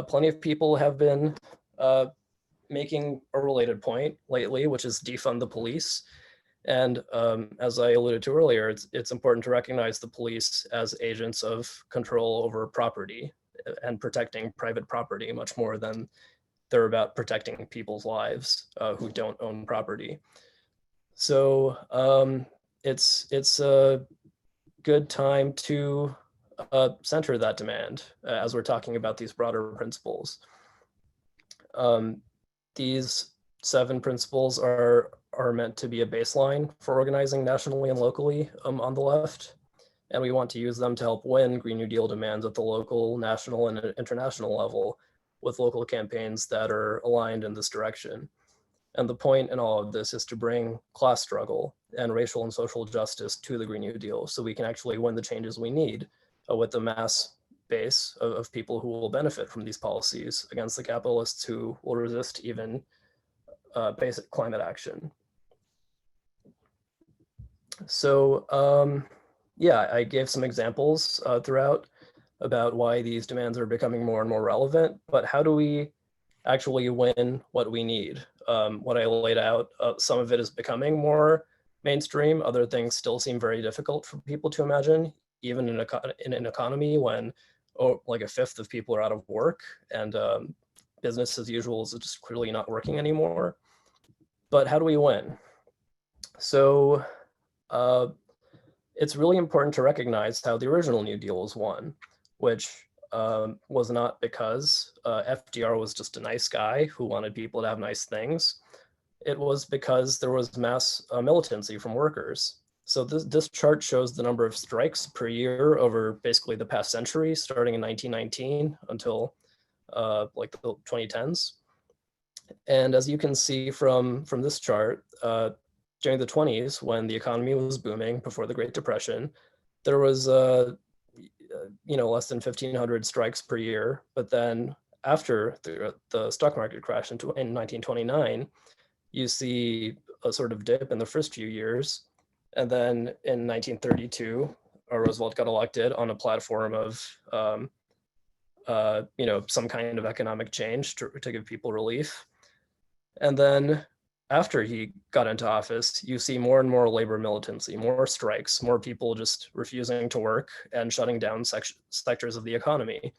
plenty of people have been making a related point lately, which is defund the police. And as I alluded to earlier, it's important to recognize the police as agents of control over property and protecting private property much more than they're about protecting people's lives who don't own property. So it's a good time to center that demand as we're talking about these broader principles. These 7 principles are meant to be a baseline for organizing nationally and locally on the left. And we want to use them to help win Green New Deal demands at the local, national, and international level with local campaigns that are aligned in this direction. And the point in all of this is to bring class struggle and racial and social justice to the Green New Deal so we can actually win the changes we need with the mass base of people who will benefit from these policies against the capitalists who will resist even basic climate action. So yeah, I gave some examples throughout about why these demands are becoming more and more relevant, but how do we actually win what we need? What I laid out, some of it is becoming more mainstream, other things still seem very difficult for people to imagine, even in an economy when like 1/5 of people are out of work and business as usual is just clearly not working anymore. But how do we win? So it's really important to recognize how the original New Deal was won, which was not because FDR was just a nice guy who wanted people to have nice things. It was because there was mass militancy from workers. So this chart shows the number of strikes per year over basically the past century, starting in 1919 until like the 2010s. And as you can see from this chart, during the 20s, when the economy was booming before the Great Depression, there was less than 1,500 strikes per year. But then after the stock market crash in 1929, you see a sort of dip in the first few years. And then in 1932, Roosevelt got elected on a platform of some kind of economic change to give people relief. And then after he got into office, you see more and more labor militancy, more strikes, more people just refusing to work and shutting down sectors of the economy.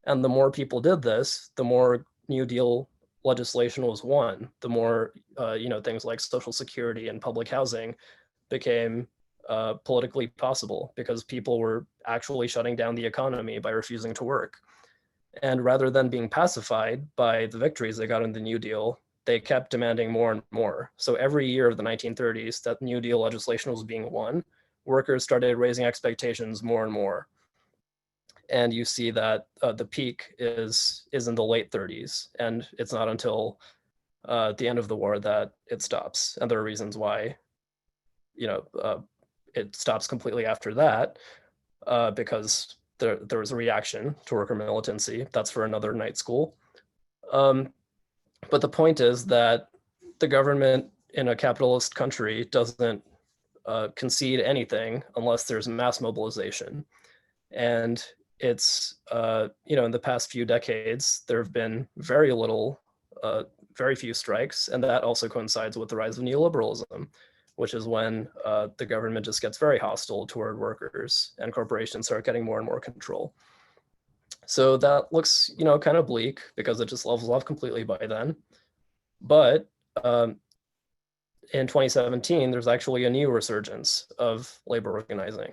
And the more people did this, the more New Deal legislation was won, the more things like Social Security and public housing became politically possible because people were actually shutting down the economy by refusing to work. And rather than being pacified by the victories they got in the New Deal, they kept demanding more and more. So every year of the 1930s that New Deal legislation was being won, workers started raising expectations more and more. And you see that the peak is in the late 30s, and it's not until the end of the war that it stops. And there are reasons why, it stops completely after that because there was a reaction to worker militancy. That's for another night school. But the point is that the government in a capitalist country doesn't concede anything unless there's mass mobilization. And it's, in the past few decades, there have been very few strikes. And that also coincides with the rise of neoliberalism, which is when the government just gets very hostile toward workers and corporations start getting more and more control. So that looks, kind of bleak because it just levels off completely by then. But in 2017, there's actually a new resurgence of labor organizing.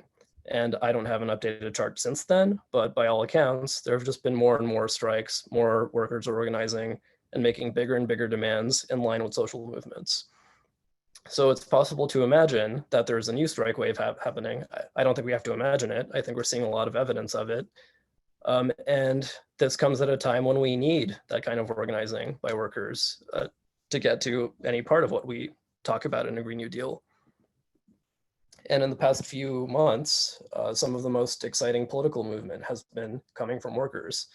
And I don't have an updated chart since then, but by all accounts, there have just been more and more strikes, more workers are organizing and making bigger and bigger demands in line with social movements. So it's possible to imagine that there's a new strike wave happening. I don't think we have to imagine it. I think we're seeing a lot of evidence of it. And this comes at a time when we need that kind of organizing by workers to get to any part of what we talk about in a Green New Deal. And in the past few months, some of the most exciting political movement has been coming from workers.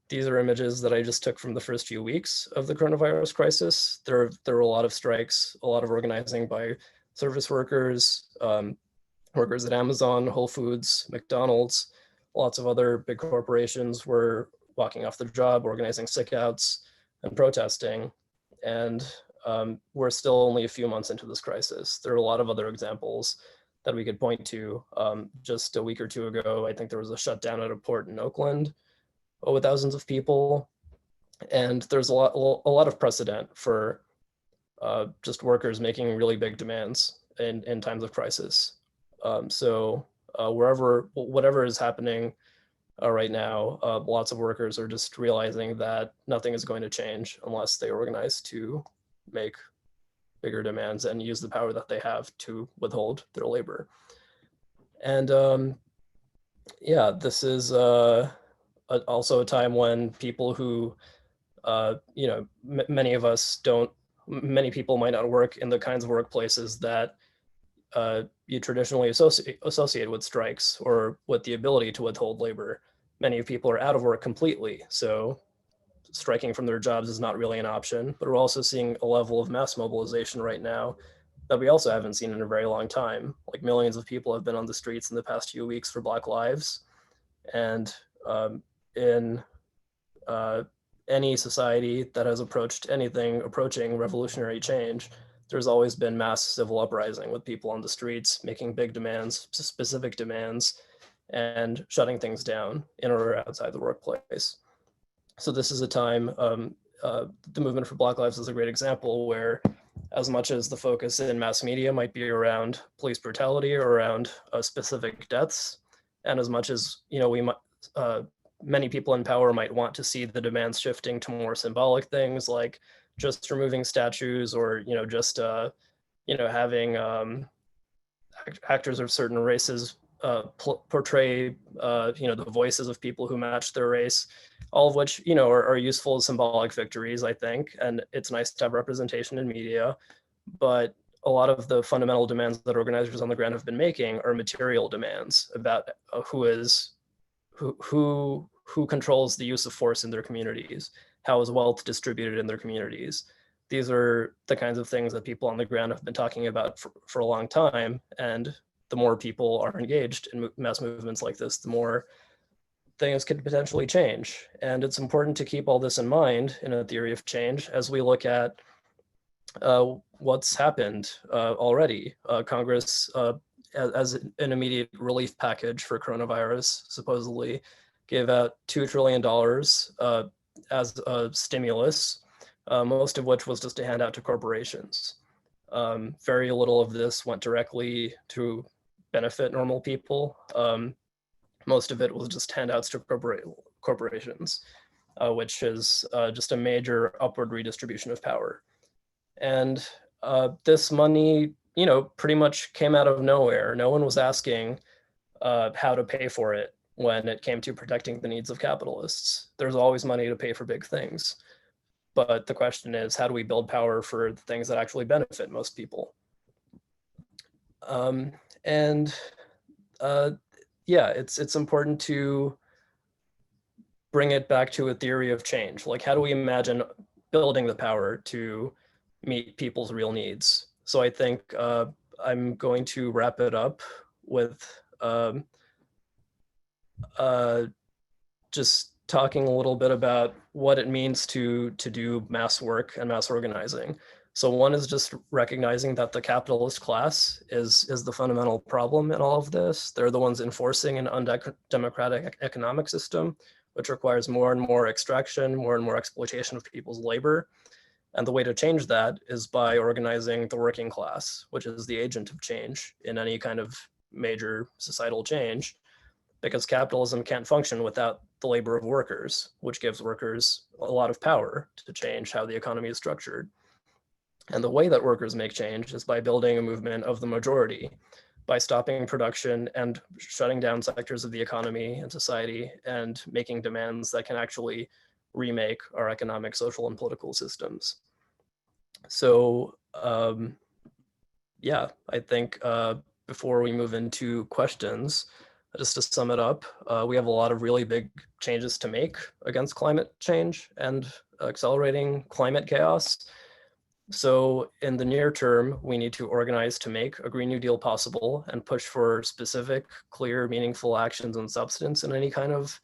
These are images that I just took from the first few weeks of the coronavirus crisis. There were a lot of strikes, a lot of organizing by service workers, workers at Amazon, Whole Foods, McDonald's, lots of other big corporations were walking off the job, organizing sick outs and protesting. And we're still only a few months into this crisis. There are a lot of other examples that we could point to. Just a week or two ago, I think there was a shutdown at a port in Oakland with thousands of people. And there's a lot of precedent for just workers making really big demands in times of crisis. So whatever is happening right now, lots of workers are just realizing that nothing is going to change unless they organize to make bigger demands and use the power that they have to withhold their labor. And this is also a time when people who, many people might not work in the kinds of workplaces that you traditionally associate with strikes or with the ability to withhold labor. Many people are out of work completely, so striking from their jobs is not really an option. But we're also seeing a level of mass mobilization right now that we also haven't seen in a very long time. Like millions of people have been on the streets in the past few weeks for Black Lives. And in any society that has approached anything approaching revolutionary change, there's always been mass civil uprising with people on the streets making big demands, specific demands, and shutting things down in or outside the workplace. So this is a time, the movement for Black Lives is a great example where as much as the focus in mass media might be around police brutality or around specific deaths, and as much as, many people in power might want to see the demands shifting to more symbolic things like just removing statues or, just, having actors of certain races portray, the voices of people who match their race, all of which, are useful as symbolic victories, I think. And it's nice to have representation in media, but a lot of the fundamental demands that organizers on the ground have been making are material demands about who controls the use of force in their communities, how is wealth distributed in their communities. These are the kinds of things that people on the ground have been talking about for a long time. And the more people are engaged in mass movements like this, the more things could potentially change. And it's important to keep all this in mind in a theory of change as we look at what's happened already. Congress, as an immediate relief package for coronavirus, supposedly gave out $2 trillion as a stimulus, most of which was just a handout to corporations. Very little of this went directly to benefit normal people. Most of it was just handouts to corporations, which is just a major upward redistribution of power. And this money, pretty much came out of nowhere. No one was asking how to pay for it when it came to protecting the needs of capitalists. There's always money to pay for big things. But the question is, how do we build power for the things that actually benefit most people? And yeah, it's important to bring it back to a theory of change. Like, how do we imagine building the power to meet people's real needs? So I think I'm going to wrap it up with just talking a little bit about what it means to do mass work and mass organizing. So one is just recognizing that the capitalist class is the fundamental problem in all of this. They're the ones enforcing an undemocratic economic system, which requires more and more extraction, more and more exploitation of people's labor. And the way to change that is by organizing the working class, which is the agent of change in any kind of major societal change, because capitalism can't function without the labor of workers, which gives workers a lot of power to change how the economy is structured. And the way that workers make change is by building a movement of the majority, by stopping production and shutting down sectors of the economy and society and making demands that can actually remake our economic, social, and political systems. So yeah, I think before we move into questions, just to sum it up, we have a lot of really big changes to make against climate change and accelerating climate chaos. So in the near term, we need to organize to make a Green New Deal possible and push for specific, clear, meaningful actions and substance in any kind of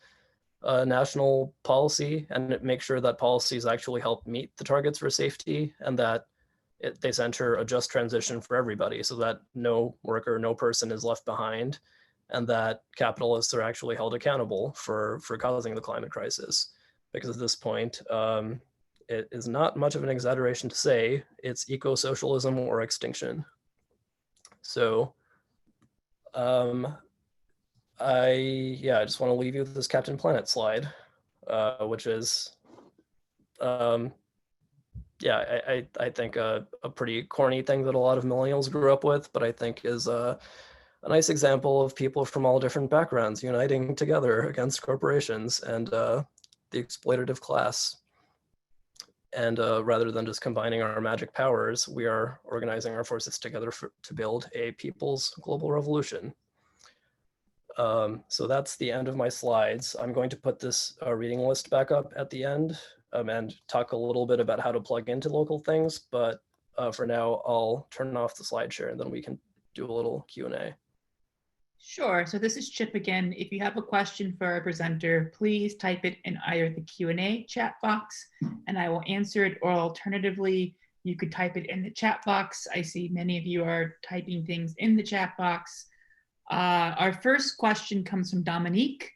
national policy, and make sure that policies actually help meet the targets for safety and that they center a just transition for everybody so that no worker, no person is left behind, and that capitalists are actually held accountable for causing the climate crisis. Because at this point, it is not much of an exaggeration to say it's eco-socialism or extinction. So I just want to leave you with this Captain Planet slide, which is, I think a pretty corny thing that a lot of millennials grew up with, but I think is a nice example of people from all different backgrounds uniting together against corporations and the exploitative class. And rather than just combining our magic powers, we are organizing our forces together to build a people's global revolution. So that's the end of my slides. I'm going to put this reading list back up at the end and talk a little bit about how to plug into local things. But for now, I'll turn off the slide share and then we can do a little Q&A. Sure. So this is Chip again. If you have a question for our presenter, please type it in either the Q&A chat box and I will answer it, or alternatively, you could type it in the chat box. I see many of you are typing things in the chat box. Our first question comes from Dominique.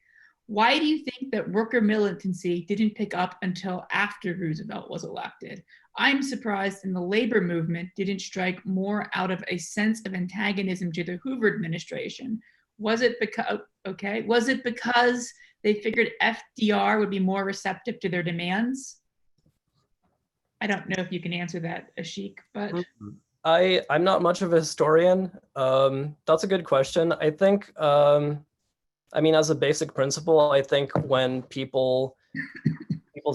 Why do you think that worker militancy didn't pick up until after Roosevelt was elected? I'm surprised in the labor movement didn't strike more out of a sense of antagonism to the Hoover administration. Was it because they figured FDR would be more receptive to their demands? I don't know if you can answer that, Ashik, but. I'm not much of a historian. That's a good question. I think, I mean, as a basic principle, I think when people's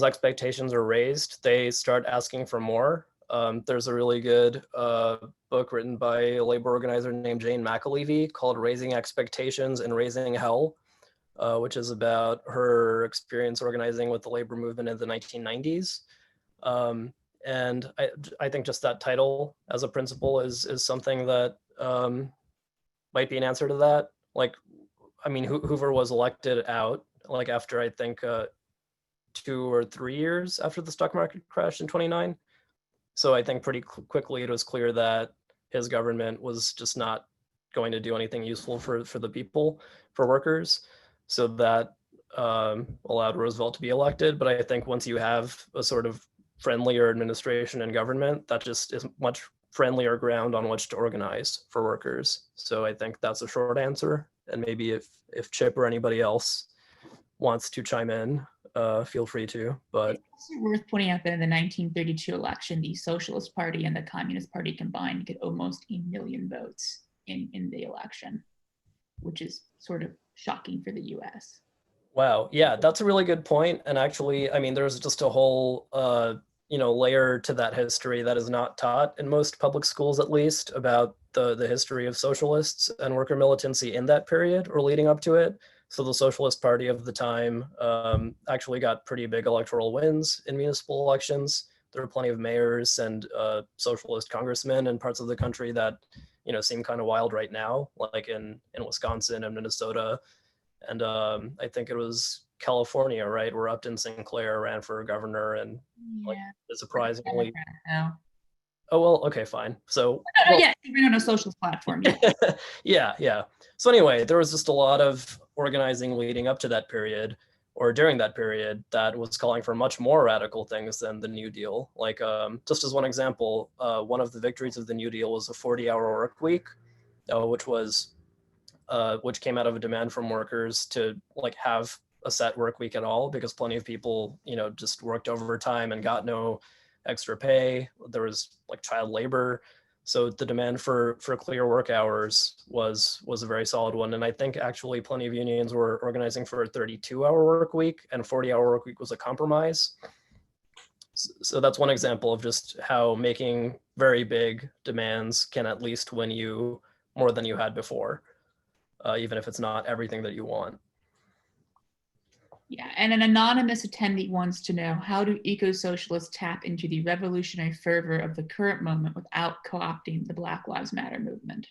expectations are raised, they start asking for more. There's a really good book written by a labor organizer named Jane McAlevey called Raising Expectations and Raising Hell, which is about her experience organizing with the labor movement in the 1990s. And I think just that title as a principle is something that might be an answer to that. Like, I mean, Hoover was elected out like after I think 2 or 3 years after the stock market crashed in 29. So I think pretty quickly it was clear that his government was just not going to do anything useful for the people, for workers. So that allowed Roosevelt to be elected. But I think once you have a sort of friendlier administration and government, that just is much friendlier ground on which to organize for workers. So I think that's a short answer. And maybe if Chip or anybody else wants to chime in, feel free to. But it's also worth pointing out that in the 1932 election, the Socialist Party and the Communist Party combined get almost 1 million votes in the election, which is sort of shocking for the US. Wow, yeah, that's a really good point. And actually, I mean, there's just a whole layer to that history that is not taught in most public schools, at least, about the history of socialists and worker militancy in that period or leading up to it. So the Socialist Party of the time actually got pretty big electoral wins in municipal elections. There were plenty of mayors and socialist congressmen in parts of the country that, you know, seem kind of wild right now, like in Wisconsin and Minnesota. And I think it was California, right, where Upton Sinclair ran for governor, and like surprisingly, oh well, okay, fine. So well, yeah, even on a socialist platform. Yeah. yeah. So anyway, there was just a lot of organizing leading up to that period, or during that period, that was calling for much more radical things than the New Deal. Like, just as one example, one of the victories of the New Deal was a 40-hour work week, which came out of a demand from workers to like have a set work week at all, because plenty of people, you know, just worked overtime and got no extra pay. There was like child labor. So the demand for clear work hours was a very solid one. And I think actually plenty of unions were organizing for a 32-hour work week, and 40-hour work week was a compromise. So that's one example of just how making very big demands can at least win you more than you had before, even if it's not everything that you want. Yeah, and an anonymous attendee wants to know, how do eco-socialists tap into the revolutionary fervor of the current moment without co-opting the Black Lives Matter movement?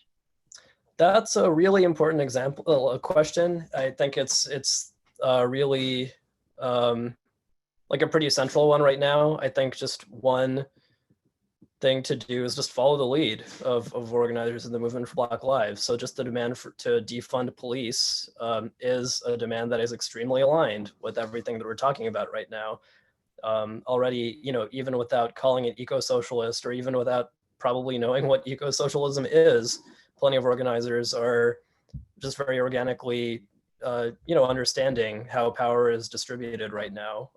That's a really important example, a question. I think it's really like a pretty central one right now. I think just one thing to do is just follow the lead of organizers in the movement for Black Lives. So just the demand to defund police is a demand that is extremely aligned with everything that we're talking about right now. Already, you know, even without calling it eco-socialist, or even without probably knowing what eco-socialism is, plenty of organizers are just very organically, you know, understanding how power is distributed right now.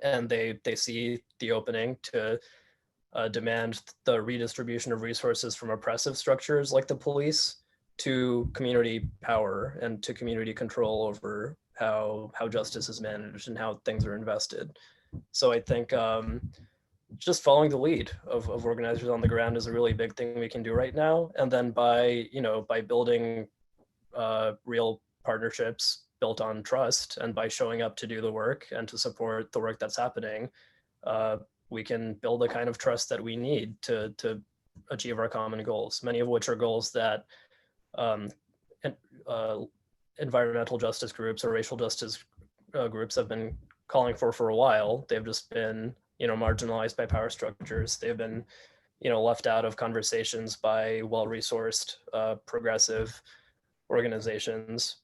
And they see the opening to demand the redistribution of resources from oppressive structures like the police to community power and to community control over how justice is managed and how things are invested. So I think just following the lead of organizers on the ground is a really big thing we can do right now. And then by building real partnerships built on trust, and by showing up to do the work and to support the work that's happening, we can build the kind of trust that we need to achieve our common goals, many of which are goals that environmental justice groups or racial justice groups have been calling for a while. They've just been, you know, marginalized by power structures. They've been, you know, left out of conversations by well-resourced progressive organizations.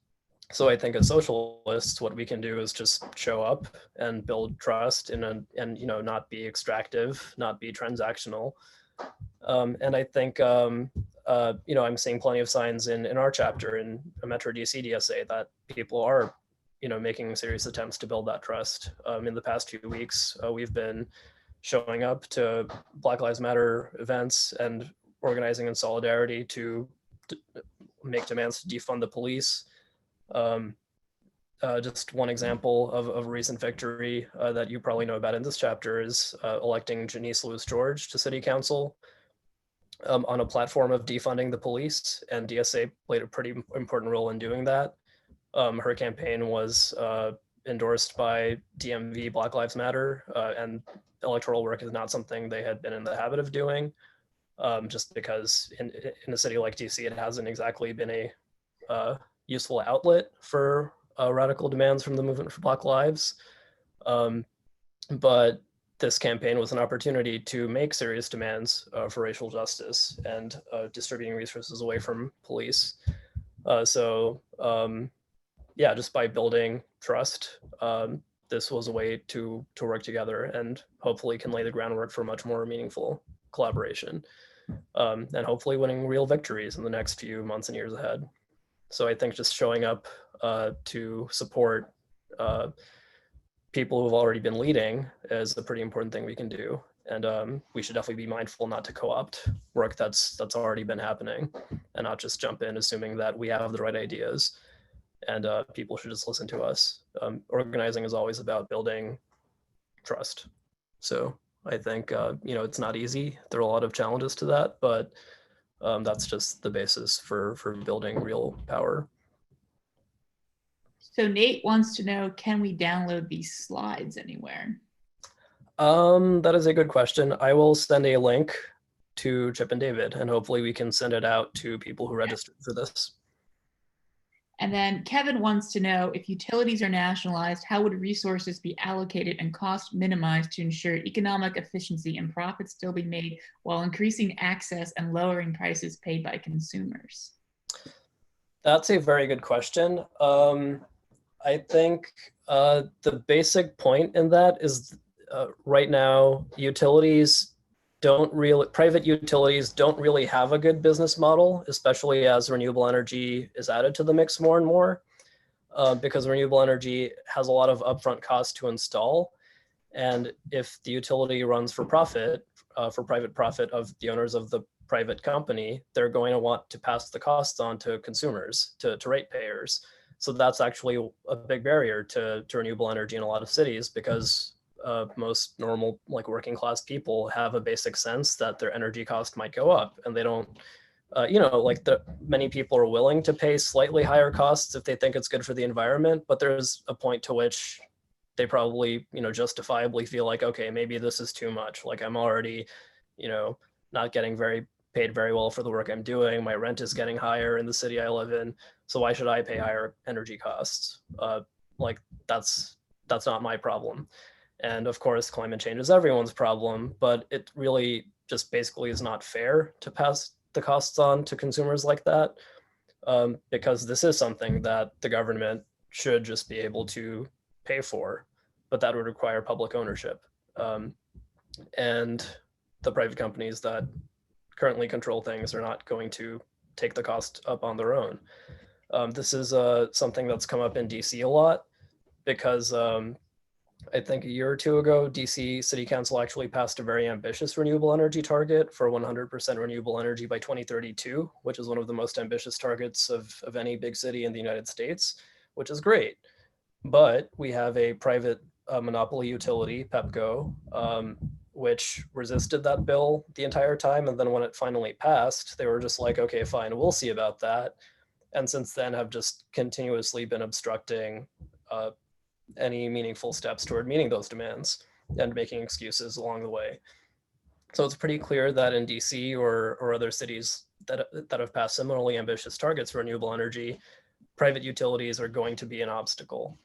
So I think as socialists, what we can do is just show up and build trust and you know, not be extractive, not be transactional. And I think you know, I'm seeing plenty of signs in our chapter in Metro DC DSA that people are, you know, making serious attempts to build that trust. In the past few weeks, we've been showing up to Black Lives Matter events and organizing in solidarity to make demands to defund the police. Just one example of a recent victory that you probably know about in this chapter is electing Janice Lewis George to city council on a platform of defunding the police, and DSA played a pretty important role in doing that. Her campaign was endorsed by DMV Black Lives Matter, and electoral work is not something they had been in the habit of doing, just because in a city like DC, it hasn't exactly been a useful outlet for radical demands from the movement for Black Lives. But this campaign was an opportunity to make serious demands for racial justice and distributing resources away from police. Yeah, just by building trust, this was a way to work together and hopefully can lay the groundwork for much more meaningful collaboration, and hopefully winning real victories in the next few months and years ahead. So I think just showing up to support people who've already been leading is a pretty important thing we can do. And we should definitely be mindful not to co-opt work that's already been happening, and not just jump in assuming that we have the right ideas and people should just listen to us. Organizing is always about building trust. So I think, you know, it's not easy. There are a lot of challenges to that, but That's just the basis for building real power. So Nate wants to know, can we download these slides anywhere? That is a good question. I will send a link to Chip and David, and hopefully we can send it out to people who registered for this. And then Kevin wants to know, if utilities are nationalized, how would resources be allocated and cost minimized to ensure economic efficiency and profits still be made while increasing access and lowering prices paid by consumers? That's a very good question. I think the basic point in that is right now, private utilities don't really have a good business model, especially as renewable energy is added to the mix more and more, because renewable energy has a lot of upfront costs to install. And if the utility runs for profit, for private profit of the owners of the private company, they're going to want to pass the costs on to consumers, to ratepayers. So that's actually a big barrier to renewable energy in a lot of cities, because most normal, like working class people have a basic sense that their energy cost might go up, and they don't, many people are willing to pay slightly higher costs if they think it's good for the environment, but there's a point to which they probably, justifiably feel like, okay, maybe this is too much. Like I'm already, not getting paid very well for the work I'm doing. My rent is getting higher in the city I live in. So why should I pay higher energy costs? Like that's not my problem. And of course, climate change is everyone's problem, but it really just basically is not fair to pass the costs on to consumers like that, because this is something that the government should just be able to pay for, but that would require public ownership. And the private companies that currently control things are not going to take the cost up on their own. This is something that's come up in DC a lot, because I think a year or two ago, DC City Council actually passed a very ambitious renewable energy target for 100% renewable energy by 2032, which is one of the most ambitious targets of any big city in the United States, which is great. But we have a private monopoly utility, Pepco, which resisted that bill the entire time. And then when it finally passed, they were just like, okay, fine, we'll see about that. And since then have just continuously been obstructing any meaningful steps toward meeting those demands and making excuses along the way. So it's pretty clear that in DC or other cities that have passed similarly ambitious targets for renewable energy, private utilities are going to be an obstacle.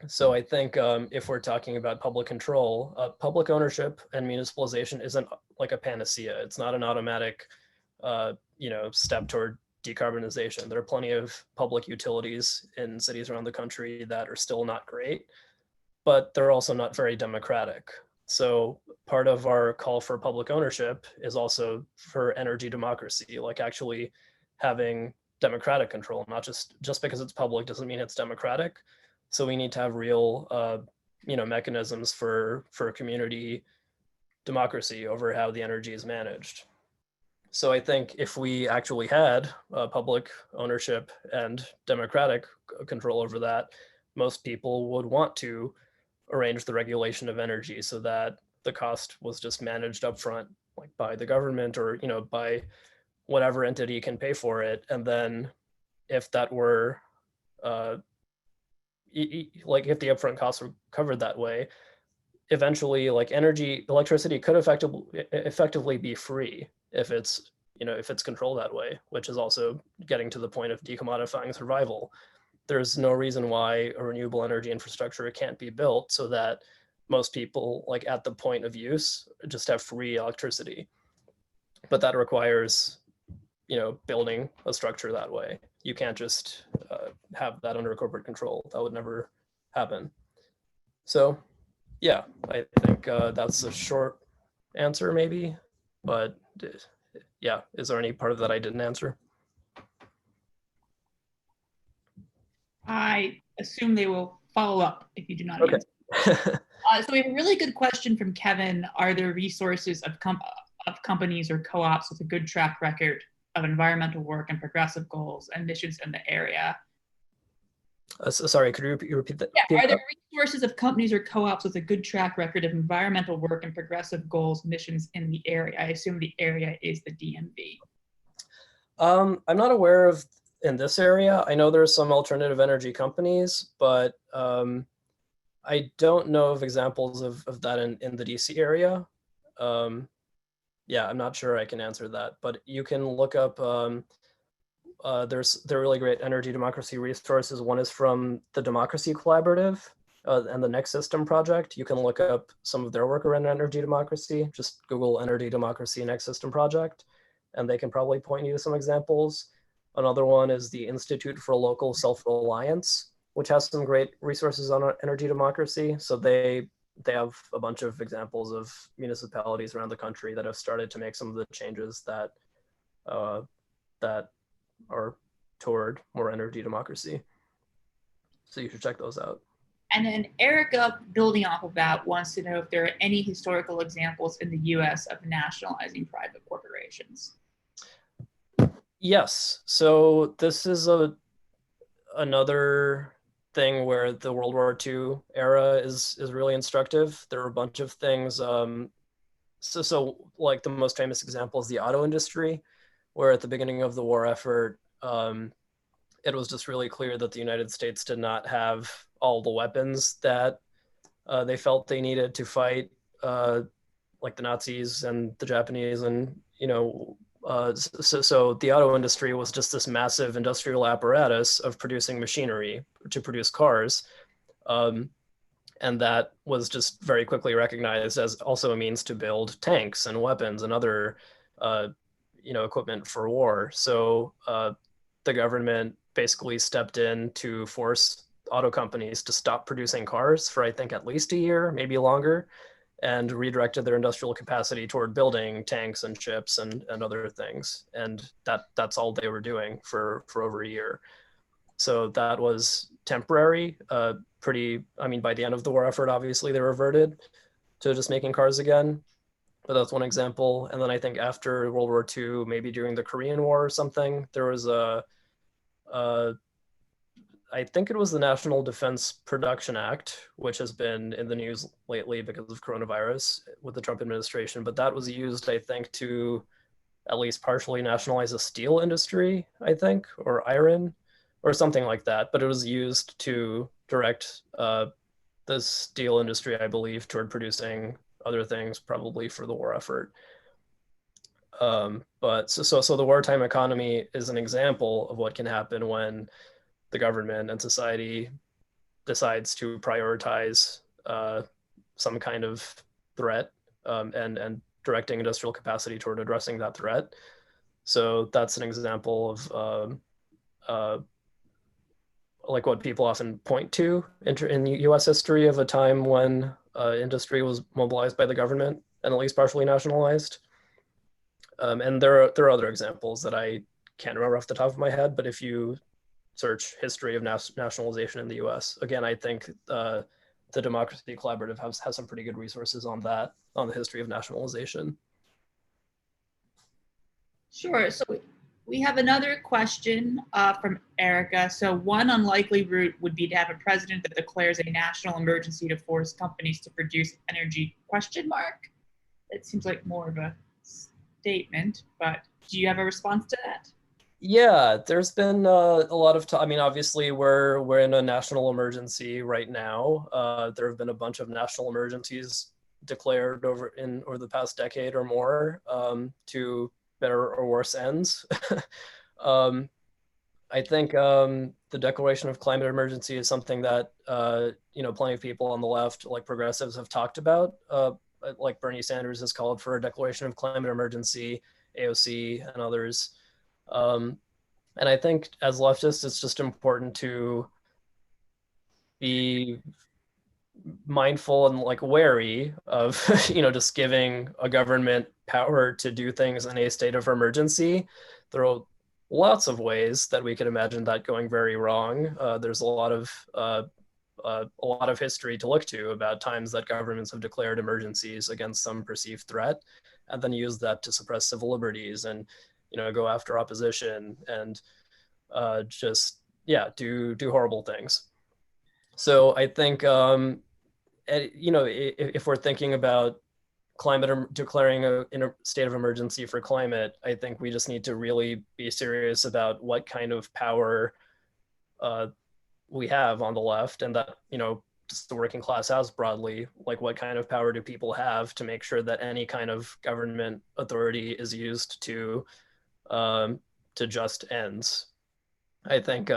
So I think if we're talking about public control, public ownership and municipalization isn't like a panacea. It's not an automatic, step toward decarbonization. There are plenty of public utilities in cities around the country that are still not great, but they're also not very democratic. So part of our call for public ownership is also for energy democracy, like actually having democratic control, not just because it's public doesn't mean it's democratic. So we need to have real, mechanisms for community democracy over how the energy is managed. So I think if we actually had public ownership and democratic control over that, most people would want to arrange the regulation of energy so that the cost was just managed upfront, like by the government or by whatever entity can pay for it. And then if that were like if the upfront costs were covered that way, eventually like electricity could effectively be free if it's controlled that way, which is also getting to the point of decommodifying survival. There's no reason why a renewable energy infrastructure can't be built so that most people, like at the point of use, just have free electricity. But that requires, building a structure that way. You can't just have that under corporate control. That would never happen. So yeah, I think that's a short answer maybe, but yeah, is there any part of that I didn't answer? I assume they will follow up if you do not Okay. answer. So we have a really good question from Kevin. Are there resources of companies or co-ops with a good track record of environmental work and progressive goals and missions in the area? Sorry, could you repeat that? Yeah, are there resources of companies or co-ops with a good track record of environmental work and progressive goals, missions in the area? I assume the area is the DMV. I'm not aware of in this area. I know there's some alternative energy companies, but I don't know of examples of that in the DC area. Um, yeah, I'm not sure I can answer that, but you can look up. There are really great energy democracy resources. One is from the Democracy Collaborative and the Next System Project. You can look up some of their work around energy democracy. Just Google Energy Democracy Next System Project, and they can probably point you to some examples. Another one is the Institute for Local Self-Reliance, which has some great resources on energy democracy. So they have a bunch of examples of municipalities around the country that have started to make some of the changes that uh, that are toward more energy democracy. So you should check those out. And then Erica, building off of that, wants to know if there are any historical examples in the US of nationalizing private corporations. Yes. So this is another thing where the World War II era is really instructive. There are a bunch of things. So like the most famous example is the auto industry, where at the beginning of the war effort, it was just really clear that the United States did not have all the weapons that they felt they needed to fight like the Nazis and the Japanese, and so the auto industry was just this massive industrial apparatus of producing machinery to produce cars, um, and that was just very quickly recognized as also a means to build tanks and weapons and other uh, equipment for war. So the government basically stepped in to force auto companies to stop producing cars for I think at least a year, maybe longer, and redirected their industrial capacity toward building tanks and ships and other things. And that's all they were doing for over a year. So that was temporary. I mean, by the end of the war effort, obviously they reverted to just making cars again. But that's one example. And then I think after World War II, maybe during the Korean War or something, there was a I think it was the National Defense Production Act, which has been in the news lately because of coronavirus with the Trump administration. But that was used, I think, to at least partially nationalize the steel industry, I think, or iron, or something like that. But it was used to direct the steel industry, I believe, toward producing other things, probably for the war effort. But so the wartime economy is an example of what can happen when the government and society decides to prioritize some kind of threat, and directing industrial capacity toward addressing that threat. So that's an example of like what people often point to in U.S. history of a time when industry was mobilized by the government and at least partially nationalized. And there are other examples that I can't remember off the top of my head, but if you search history of nationalization in the U.S., again, I think the Democracy Collaborative has some pretty good resources on that, on the history of nationalization. Sure. So we have another question from Erica. So one unlikely route would be to have a president that declares a national emergency to force companies to produce energy question mark. It seems like more of a statement, but do you have a response to that? Yeah, there's been a lot of I mean, obviously, we're in a national emergency right now. There have been a bunch of national emergencies declared over the past decade or more, to better or worse ends. um, I think the declaration of climate emergency is something that plenty of people on the left, like progressives, have talked about. Like Bernie Sanders has called for a declaration of climate emergency, AOC and others. Um, and I think as leftists, it's just important to be mindful and like wary of just giving a government power to do things in a state of emergency. There are lots of ways that we could imagine that going very wrong. There's a lot of history to look to about times that governments have declared emergencies against some perceived threat and then use that to suppress civil liberties and go after opposition and just do horrible things. So I think if we're thinking about declaring a state of emergency for climate, I think we just need to really be serious about what kind of power we have on the left, and that, just the working class has broadly, like what kind of power do people have to make sure that any kind of government authority is used to just ends. I think,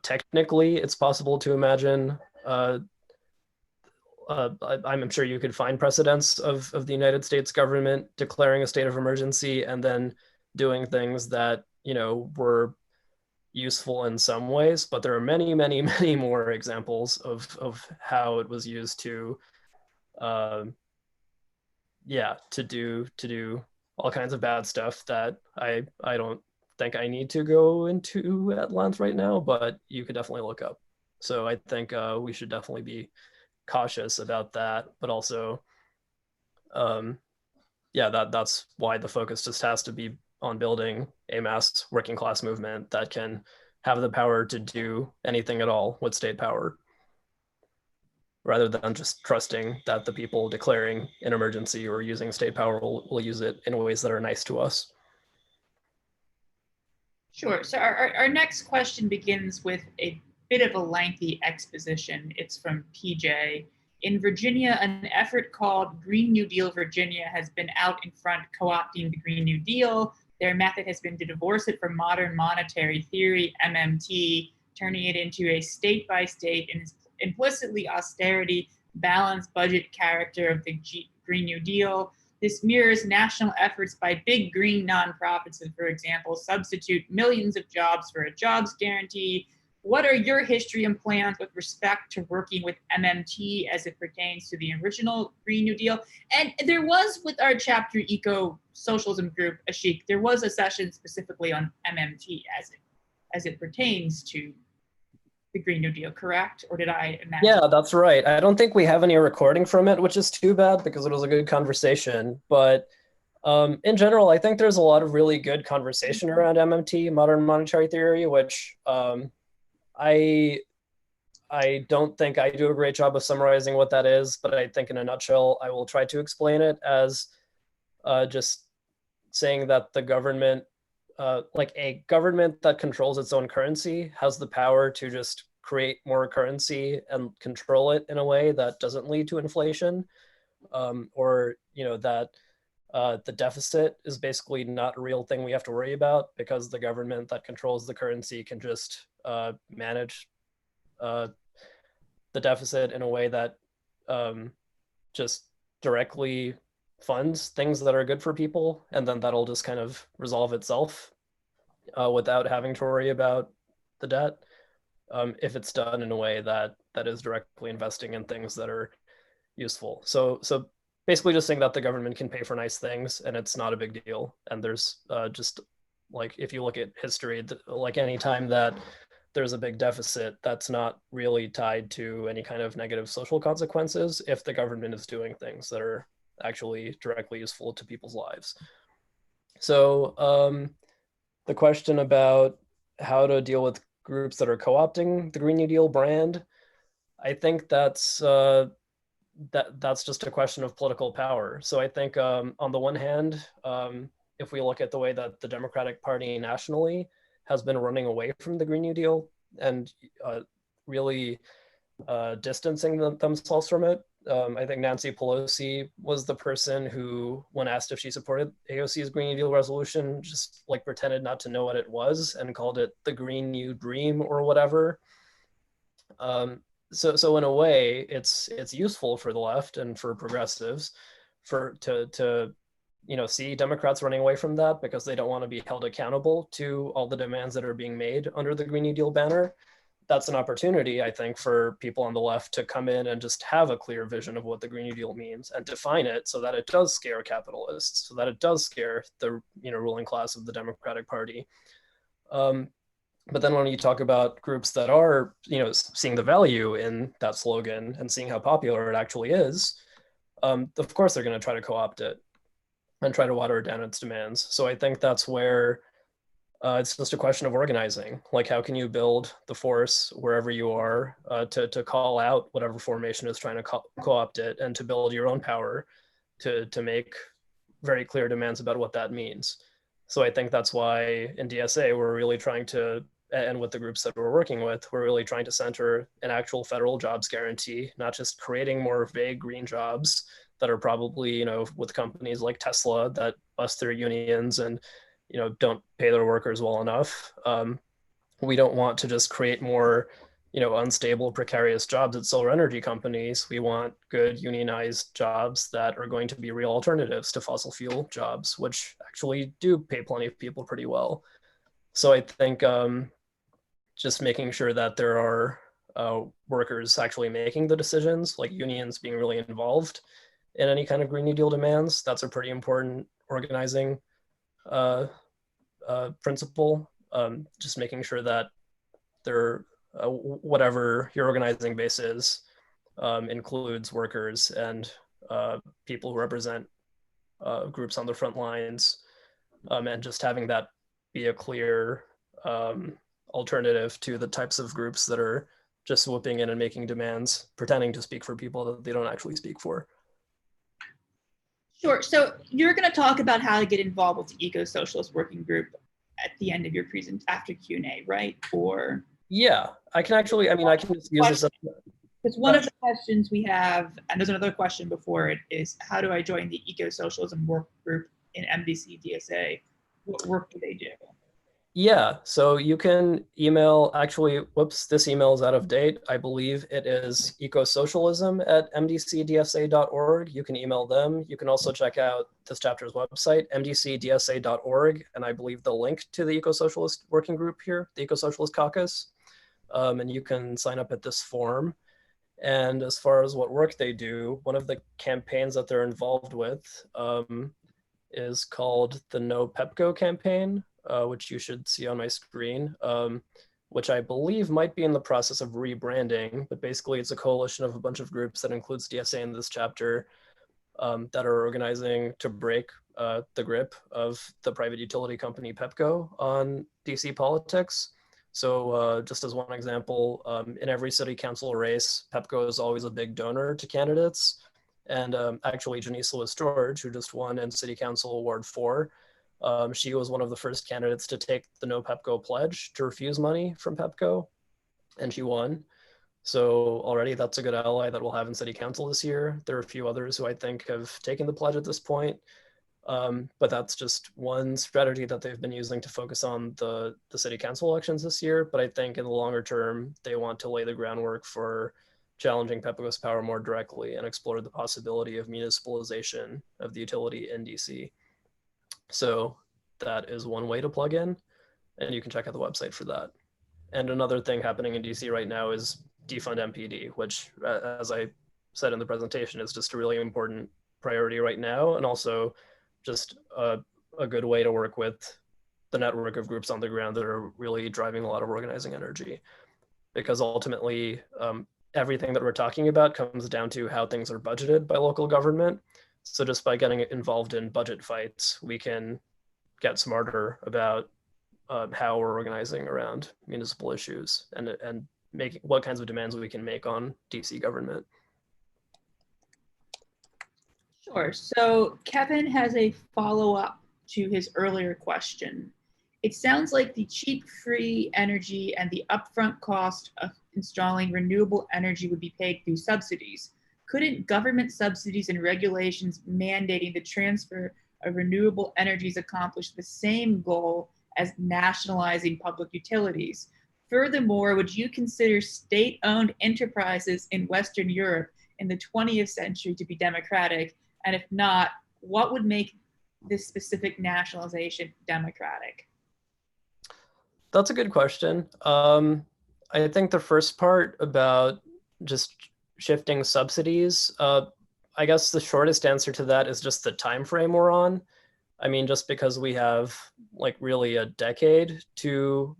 technically it's possible to imagine, I'm sure you could find precedents of the United States government declaring a state of emergency and then doing things that, were useful in some ways, but there are many, many, many more examples of how it was used to, to do all kinds of bad stuff that I don't think I need to go into at length right now, but you could definitely look up. So I think we should definitely be cautious about that, but also, that's why the focus just has to be on building a mass working class movement that can have the power to do anything at all with state power, rather than just trusting that the people declaring an emergency or using state power will use it in ways that are nice to us. Sure. So our next question begins with a bit of a lengthy exposition. It's from PJ. In Virginia, an effort called Green New Deal Virginia has been out in front co-opting the Green New Deal. Their method has been to divorce it from modern monetary theory, MMT, turning it into a state-by-state and implicitly austerity, balanced budget character of the Green New Deal. This mirrors national efforts by big green nonprofits that, for example, substitute millions of jobs for a jobs guarantee. What are your history and plans with respect to working with MMT as it pertains to the original Green New Deal? And there was, with our chapter Eco-Socialism group, Ashik, there was a session specifically on MMT as it pertains to the Green New Deal, correct? Or did I imagine? Yeah, that's right. I don't think we have any recording from it, which is too bad because it was a good conversation. But in general, I think there's a lot of really good conversation around MMT, modern monetary theory, which I don't think I do a great job of summarizing what that is, but I think in a nutshell, I will try to explain it as just saying that the government, like a government that controls its own currency, has the power to just create more currency and control it in a way that doesn't lead to inflation, or that the deficit is basically not a real thing we have to worry about because the government that controls the currency can just manage the deficit in a way that just directly funds things that are good for people, and then that'll just kind of resolve itself without having to worry about the debt, if it's done in a way that is directly investing in things that are useful. So basically just saying that the government can pay for nice things and it's not a big deal. And there's just like, if you look at history, like any time that there's a big deficit, that's not really tied to any kind of negative social consequences if the government is doing things that are actually directly useful to people's lives. So the question about how to deal with groups that are co-opting the Green New Deal brand, I think that's just a question of political power. So I think on the one hand, if we look at the way that the Democratic Party nationally has been running away from the Green New Deal and really distancing themselves from it, I think Nancy Pelosi was the person who, when asked if she supported AOC's Green New Deal resolution, just like pretended not to know what it was and called it the Green New Dream or whatever. So in a way, it's useful for the left and for progressives to see Democrats running away from that because they don't want to be held accountable to all the demands that are being made under the Green New Deal banner. That's an opportunity, I think, for people on the left to come in and just have a clear vision of what the Green New Deal means and define it so that it does scare capitalists, so that it does scare the ruling class of the Democratic Party. But then when you talk about groups that are, seeing the value in that slogan and seeing how popular it actually is, of course they're going to try to co-opt it and try to water down its demands. So I think that's where it's just a question of organizing. Like, how can you build the force wherever you are to call out whatever formation is trying to co-opt it and to build your own power to make very clear demands about what that means. So I think that's why in DSA we're really trying to, and with the groups that we're working with, we're really trying to center an actual federal jobs guarantee, not just creating more vague green jobs that are probably, you know, with companies like Tesla that bust their unions and, you know, don't pay their workers well enough. We don't want to just create more, you know, unstable, precarious jobs at solar energy companies. We want good unionized jobs that are going to be real alternatives to fossil fuel jobs, which actually do pay plenty of people pretty well. So I think just making sure that there are workers actually making the decisions, like unions being really involved in any kind of Green New Deal demands, that's a pretty important organizing principle. Just making sure that there, whatever your organizing base is, includes workers and people who represent groups on the front lines, and just having that be a clear alternative to the types of groups that are just swooping in and making demands, pretending to speak for people that they don't actually speak for. Sure. So you're going to talk about how to get involved with the Eco-Socialist Working Group at the end of your present after Q&A, right? Or yeah, I can actually, I mean, I can just use this. Because one of the questions we have, and there's another question before it, is how do I join the Eco-Socialism Work Group in MDC DSA? What work do they do? Yeah, so you can email, actually, whoops, this email is out of date. I believe it is ecosocialism@mdcdsa.org. You can email them. You can also check out this chapter's website, mdcdsa.org, and I believe the link to the Eco-Socialist Working Group here, the Eco-Socialist Caucus, and you can sign up at this form. And as far as what work they do, one of the campaigns that they're involved with is called the No Pepco campaign, which you should see on my screen, which I believe might be in the process of rebranding, but basically it's a coalition of a bunch of groups that includes DSA in this chapter that are organizing to break the grip of the private utility company Pepco on DC politics. So just as one example, in every city council race, Pepco is always a big donor to candidates. And actually, Janice Lewis George, who just won in City Council Ward 4, she was one of the first candidates to take the No Pepco pledge to refuse money from Pepco, and she won. So already that's a good ally that we'll have in City Council this year. There are a few others who I think have taken the pledge at this point. But that's just one strategy that they've been using to focus on the City Council elections this year. But I think in the longer term, they want to lay the groundwork for challenging Pepco's power more directly and explore the possibility of municipalization of the utility in DC. So that is one way to plug in, and you can check out the website for that. And another thing happening in DC right now is defund MPD, which, as I said in the presentation, is just a really important priority right now, and also just a good way to work with the network of groups on the ground that are really driving a lot of organizing energy. Because ultimately, everything that we're talking about comes down to how things are budgeted by local government. So just by getting involved in budget fights, we can get smarter about how we're organizing around municipal issues and making what kinds of demands we can make on DC government. Sure. So Kevin has a follow-up to his earlier question. It sounds like the cheap, free energy and the upfront cost of installing renewable energy would be paid through subsidies. Couldn't government subsidies and regulations mandating the transfer of renewable energies accomplish the same goal as nationalizing public utilities? Furthermore, would you consider state-owned enterprises in Western Europe in the 20th century to be democratic? And if not, what would make this specific nationalization democratic? That's a good question. I think the first part about just shifting subsidies, I guess the shortest answer to that is just the time frame we're on. I mean, just because we have like really a decade to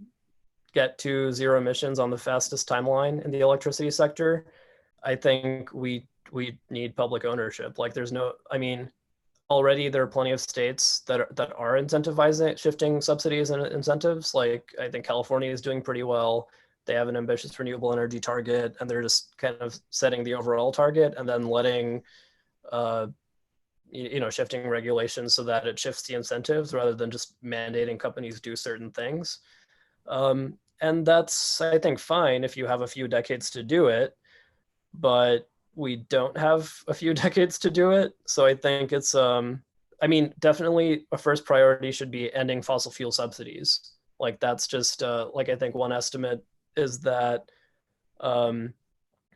get to zero emissions on the fastest timeline in the electricity sector, I think we need public ownership. Like there's no, I mean, already there are plenty of states that are incentivizing shifting subsidies and incentives. Like I think California is doing pretty well. They have an ambitious renewable energy target, and they're just kind of setting the overall target and then letting shifting regulations so that it shifts the incentives rather than just mandating companies do certain things. And that's, I think, fine if you have a few decades to do it, but we don't have a few decades to do it. So I think it's, definitely a first priority should be ending fossil fuel subsidies. Like that's just, I think one estimate is that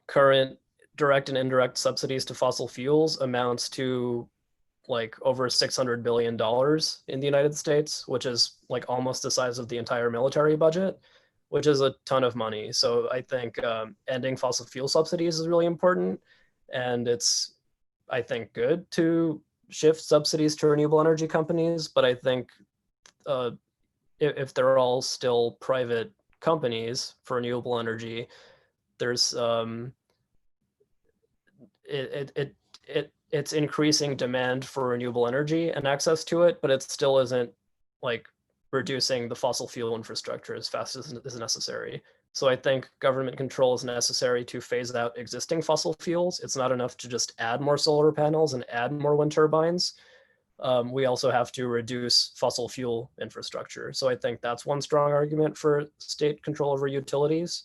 current direct and indirect subsidies to fossil fuels amounts to like over $600 billion in the United States, which is like almost the size of the entire military budget, which is a ton of money. So I think ending fossil fuel subsidies is really important. And it's, I think, good to shift subsidies to renewable energy companies. But I think if they're all still private companies for renewable energy, there's it's increasing demand for renewable energy and access to it, but it still isn't like reducing the fossil fuel infrastructure as fast as is necessary. So I think government control is necessary to phase out existing fossil fuels. It's not enough to just add more solar panels and add more wind turbines. We also have to reduce fossil fuel infrastructure. So I think that's one strong argument for state control over utilities,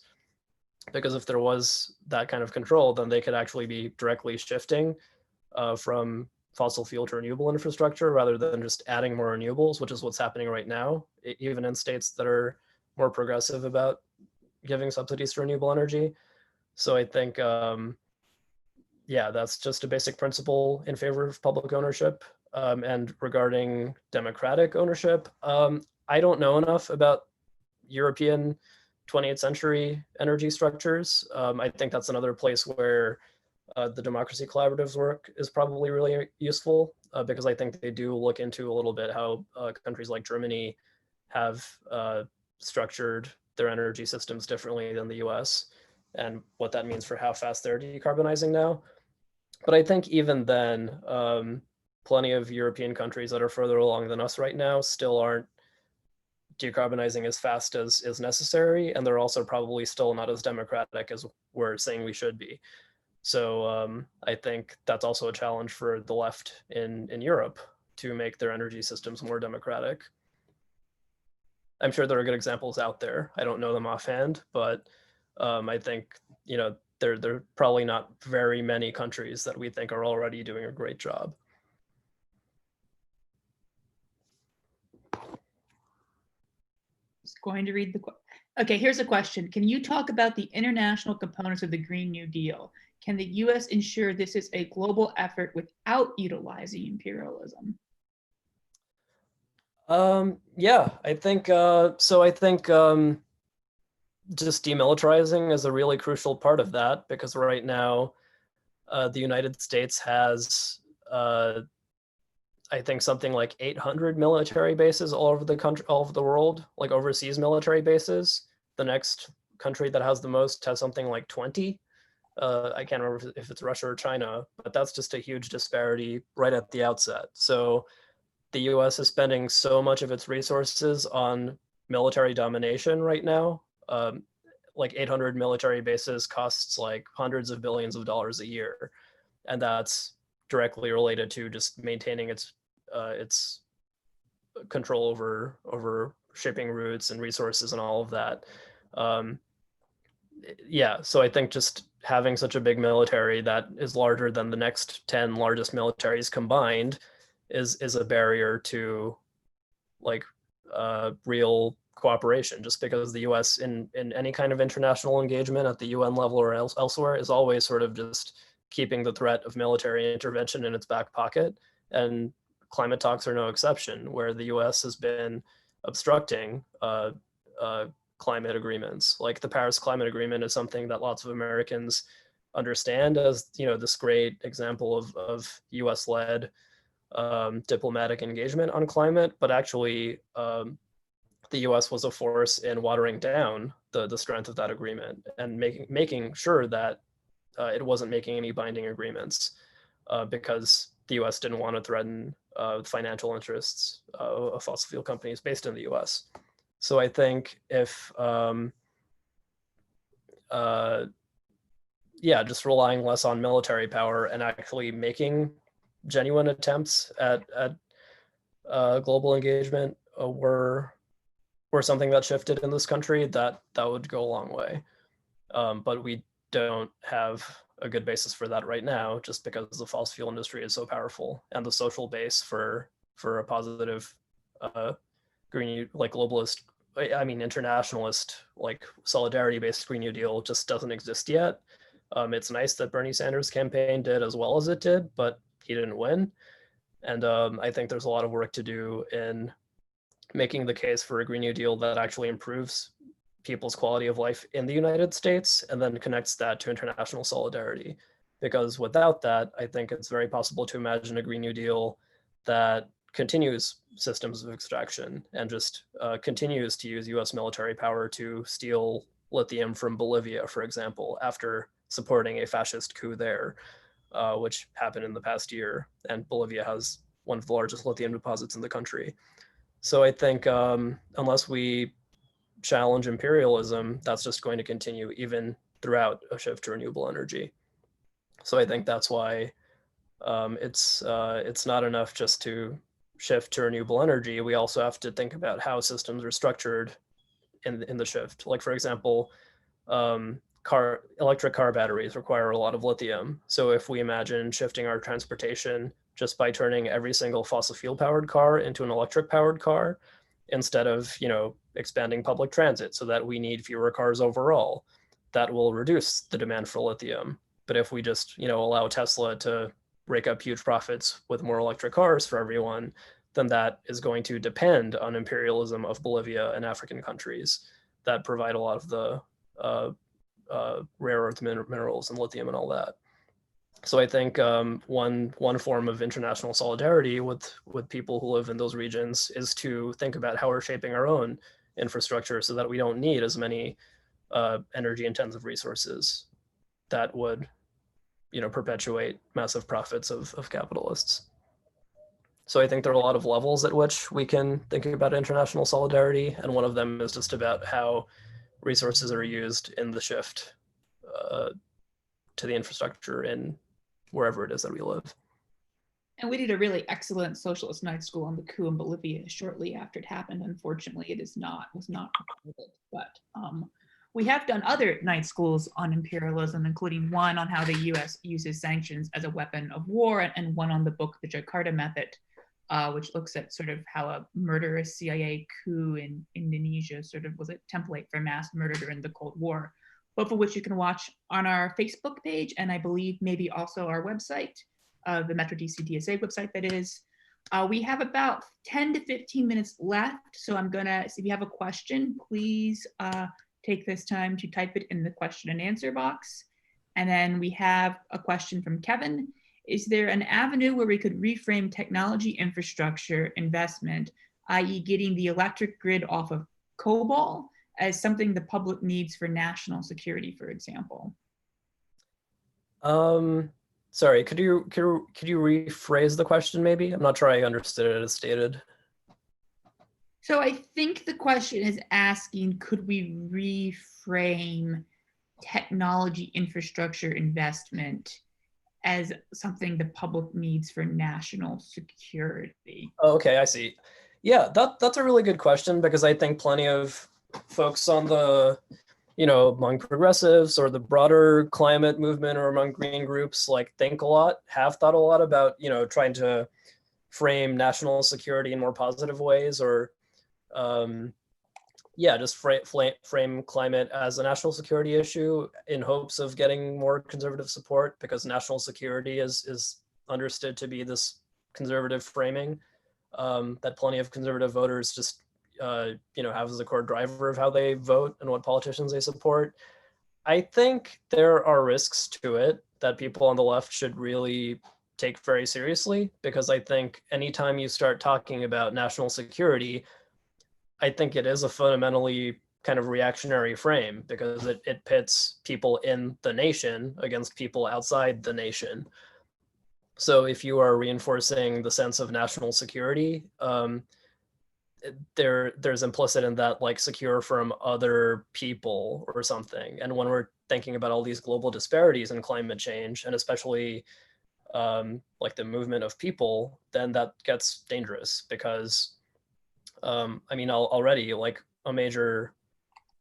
because if there was that kind of control, then they could actually be directly shifting from fossil fuel to renewable infrastructure rather than just adding more renewables, which is what's happening right now, even in states that are more progressive about giving subsidies to renewable energy. So I think, that's just a basic principle in favor of public ownership. And regarding democratic ownership, I don't know enough about European 20th century energy structures. I think that's another place where the democracy collaboratives work is probably really useful, because I think they do look into a little bit how countries like Germany have structured their energy systems differently than the US and what that means for how fast they're decarbonizing now. But I think even then, plenty of European countries that are further along than us right now still aren't decarbonizing as fast as is necessary, and they're also probably still not as democratic as we're saying we should be. So I think that's also a challenge for the left in Europe to make their energy systems more democratic. I'm sure there are good examples out there. I don't know them offhand, but I think, there are probably not very many countries that we think are already doing a great job. Just going to read the okay, here's a question. Can you talk about the international components of the Green New Deal? Can the US ensure this is a global effort without utilizing imperialism? Yeah, I think so. I think just demilitarizing is a really crucial part of that, because right now the United States has I think something like 800 military bases all over the country, all over the world, like overseas military bases. The next country that has the most has something like 20. I can't remember if it's Russia or China, but that's just a huge disparity right at the outset. So the US is spending so much of its resources on military domination right now. Like 800 military bases costs like hundreds of billions of dollars a year. And that's directly related to just maintaining its control over shipping routes and resources and all of that. So I think just having such a big military that is larger than the next 10 largest militaries combined is a barrier to like real cooperation, just because the US in any kind of international engagement at the UN level or elsewhere is always sort of just keeping the threat of military intervention in its back pocket. And climate talks are no exception, where the US has been obstructing climate agreements. Like the Paris Climate Agreement is something that lots of Americans understand as, this great example of US-led diplomatic engagement on climate, but actually the US was a force in watering down the strength of that agreement and making sure that it wasn't making any binding agreements because the US didn't want to threaten financial interests of fossil fuel companies based in the US. So I think if, just relying less on military power and actually making genuine attempts at global engagement were something that shifted in this country, that would go a long way. But we don't have a good basis for that right now, just because the fossil fuel industry is so powerful, and the social base for a positive green, like globalist, I mean internationalist, like solidarity-based Green New Deal just doesn't exist yet. It's nice that Bernie Sanders' campaign did as well as it did, but he didn't win. And I think there's a lot of work to do in making the case for a Green New Deal that actually improves people's quality of life in the United States and then connects that to international solidarity. Because without that, I think it's very possible to imagine a Green New Deal that continues systems of extraction and just continues to use US military power to steal lithium from Bolivia, for example, after supporting a fascist coup there, which happened in the past year. And Bolivia has one of the largest lithium deposits in the country. So I think unless we challenge imperialism, that's just going to continue even throughout a shift to renewable energy. So I think that's why it's not enough just to shift to renewable energy. We also have to think about how systems are structured in the shift. Like, for example, electric car batteries require a lot of lithium. So if we imagine shifting our transportation just by turning every single fossil fuel powered car into an electric powered car, instead of, expanding public transit so that we need fewer cars overall, that will reduce the demand for lithium. But if we just, allow Tesla to rake up huge profits with more electric cars for everyone, then that is going to depend on imperialism of Bolivia and African countries that provide a lot of the rare earth minerals and lithium and all that. So I think one form of international solidarity with people who live in those regions is to think about how we're shaping our own infrastructure so that we don't need as many energy intensive resources that would, perpetuate massive profits of capitalists. So I think there are a lot of levels at which we can think about international solidarity, and one of them is just about how resources are used in the shift to the infrastructure in wherever it is that we live. And we did a really excellent socialist night school on the coup in Bolivia shortly after it happened. Unfortunately, was not recorded, but we have done other night schools on imperialism, including one on how the US uses sanctions as a weapon of war, and one on the book, The Jakarta Method, which looks at sort of how a murderous CIA coup in Indonesia sort of was a template for mass murder during the Cold War, both of which you can watch on our Facebook page, and I believe maybe also our website, the Metro DC DSA website, that is. We have about 10 to 15 minutes left, so I'm gonna, if you have a question, please take this time to type it in the question and answer box. And then we have a question from Kevin. Is there an avenue where we could reframe technology infrastructure investment, i.e. getting the electric grid off of COBOL, as something the public needs for national security, for example? Sorry, could you rephrase the question maybe? I'm not sure I understood it as stated. So I think the question is asking, could we reframe technology infrastructure investment as something the public needs for national security? Oh, okay, I see. Yeah, that's a really good question, because I think plenty of folks on the, among progressives or the broader climate movement or among green groups, have thought a lot about, trying to frame national security in more positive ways, or just frame climate as a national security issue in hopes of getting more conservative support, because national security is understood to be this conservative framing that plenty of conservative voters just have as a core driver of how they vote and what politicians they support. I think there are risks to it that people on the left should really take very seriously, because I think anytime you start talking about national security, I think it is a fundamentally kind of reactionary frame, because it pits people in the nation against people outside the nation. So if you are reinforcing the sense of national security, there's implicit in that secure from other people or something. And when we're thinking about all these global disparities in climate change, and especially like the movement of people, then that gets dangerous because, I mean, already like a major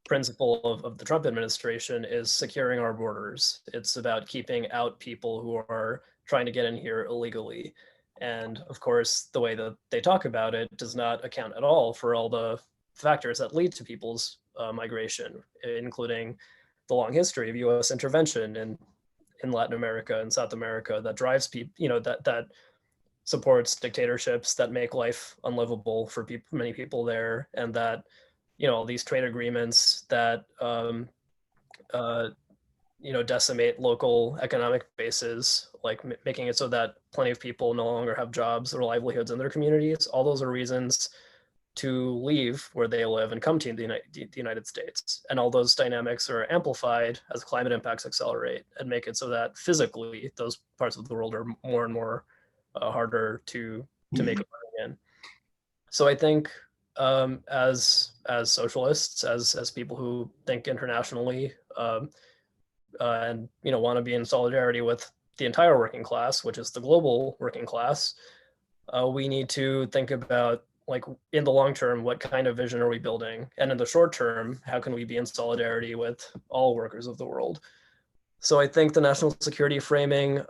principle of the Trump administration is securing our borders. It's about keeping out people who are trying to get in here illegally. And of course, the way that they talk about it does not account at all for all the factors that lead to people's migration, including the long history of US intervention in Latin America and South America that drives people, that supports dictatorships that make life unlivable for people, many people there, and that these trade agreements that decimate local economic bases, like making it so that plenty of people no longer have jobs or livelihoods in their communities. All those are reasons to leave where they live and come to the United States. And all those dynamics are amplified as climate impacts accelerate and make it so that physically those parts of the world are more and more harder to make a living in. So I think as socialists, as people who think internationally, and want to be in solidarity with the entire working class, which is the global working class, we need to think about, like, in the long term, what kind of vision are we building, and in the short term, how can we be in solidarity with all workers of the world? So I think the national security framing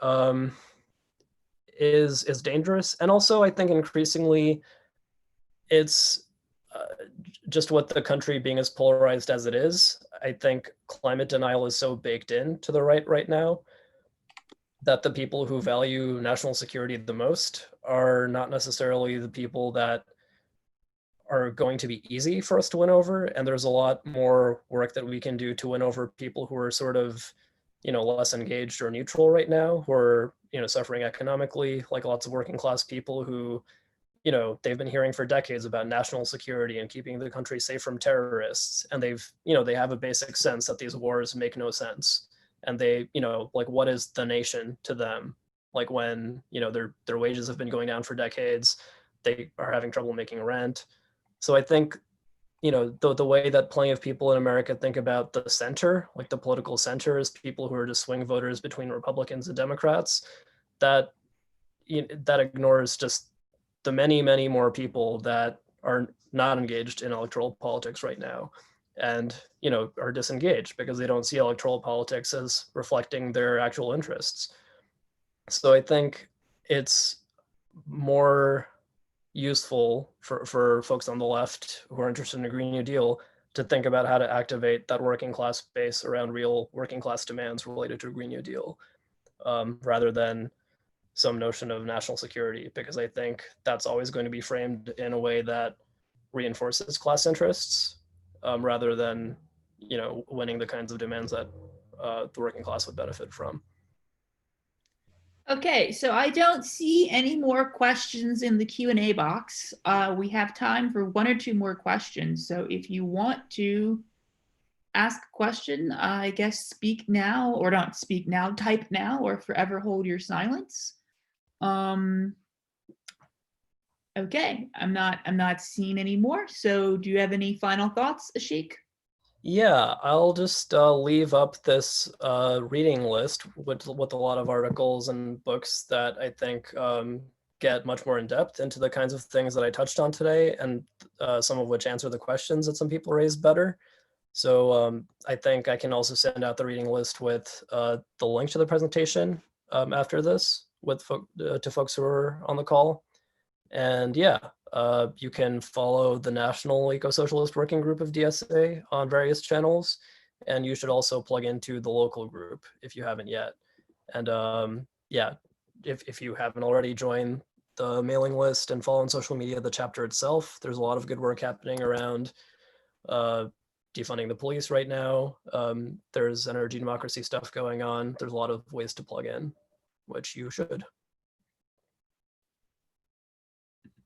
is dangerous, and also I think increasingly it's just what the country being as polarized as it is. I think climate denial is so baked in to the right now that the people who value national security the most are not necessarily the people that are going to be easy for us to win over. And there's a lot more work that we can do to win over people who are sort of, less engaged or neutral right now, who are, suffering economically, like lots of working class people who, they've been hearing for decades about national security and keeping the country safe from terrorists. And they have a basic sense that these wars make no sense. And they, like, what is the nation to them? Like, when, their wages have been going down for decades, they are having trouble making rent. So I think, the way that plenty of people in America think about the center, like the political center, is people who are just swing voters between Republicans and Democrats, that that ignores just the many, many more people that are not engaged in electoral politics right now and, are disengaged because they don't see electoral politics as reflecting their actual interests. So I think it's more useful for folks on the left who are interested in a Green New Deal to think about how to activate that working class base around real working class demands related to a Green New Deal, rather than some notion of national security, because I think that's always going to be framed in a way that reinforces class interests, rather than, winning the kinds of demands that the working class would benefit from. Okay, so I don't see any more questions in the Q&A box. We have time for one or two more questions. So if you want to ask a question, I guess speak now, or don't speak now, type now, or forever hold your silence. Okay, I'm not seeing any more. So do you have any final thoughts, Ashik? Yeah, I'll just leave up this reading list with a lot of articles and books that I think get much more in depth into the kinds of things that I touched on today, and some of which answer the questions that some people raised better. So I think I can also send out the reading list with the link to the presentation after this to folks who are on the call. And yeah, you can follow the National Eco-Socialist Working Group of DSA on various channels, and you should also plug into the local group if you haven't yet. And yeah, if you haven't already, joined the mailing list and follow on social media the chapter itself. There's a lot of good work happening around defunding the police right now. There's energy democracy stuff going on. There's a lot of ways to plug in, which you should.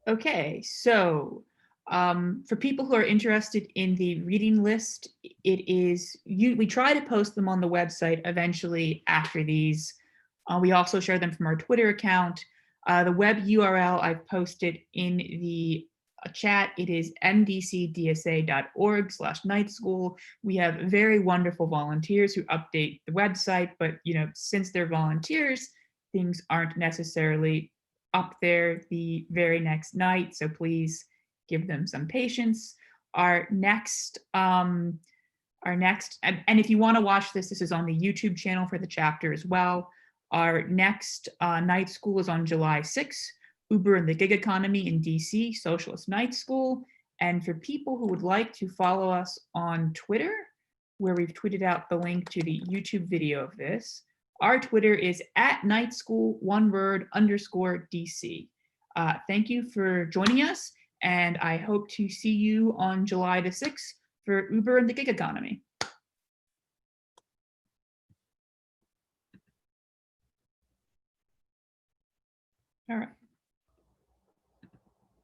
Okay, so for people who are interested in the reading list, we try to post them on the website eventually after these. We also share them from our Twitter account. The web URL I've posted in the chat. It is mdcdsa.org/night school. We have very wonderful volunteers who update the website, but since they're volunteers, things aren't necessarily up there the very next night, so please give them some patience. Our next, and if you want to watch this, this is on the YouTube channel for the chapter as well. Our next night school is on July 6th, Uber and the Gig Economy in DC, Socialist Night School. And for people who would like to follow us on Twitter, where we've tweeted out the link to the YouTube video of this, our Twitter is @nightschool, one word, _DC. Thank you for joining us, and I hope to see you on July the 6th for Uber and the Gig Economy. All right.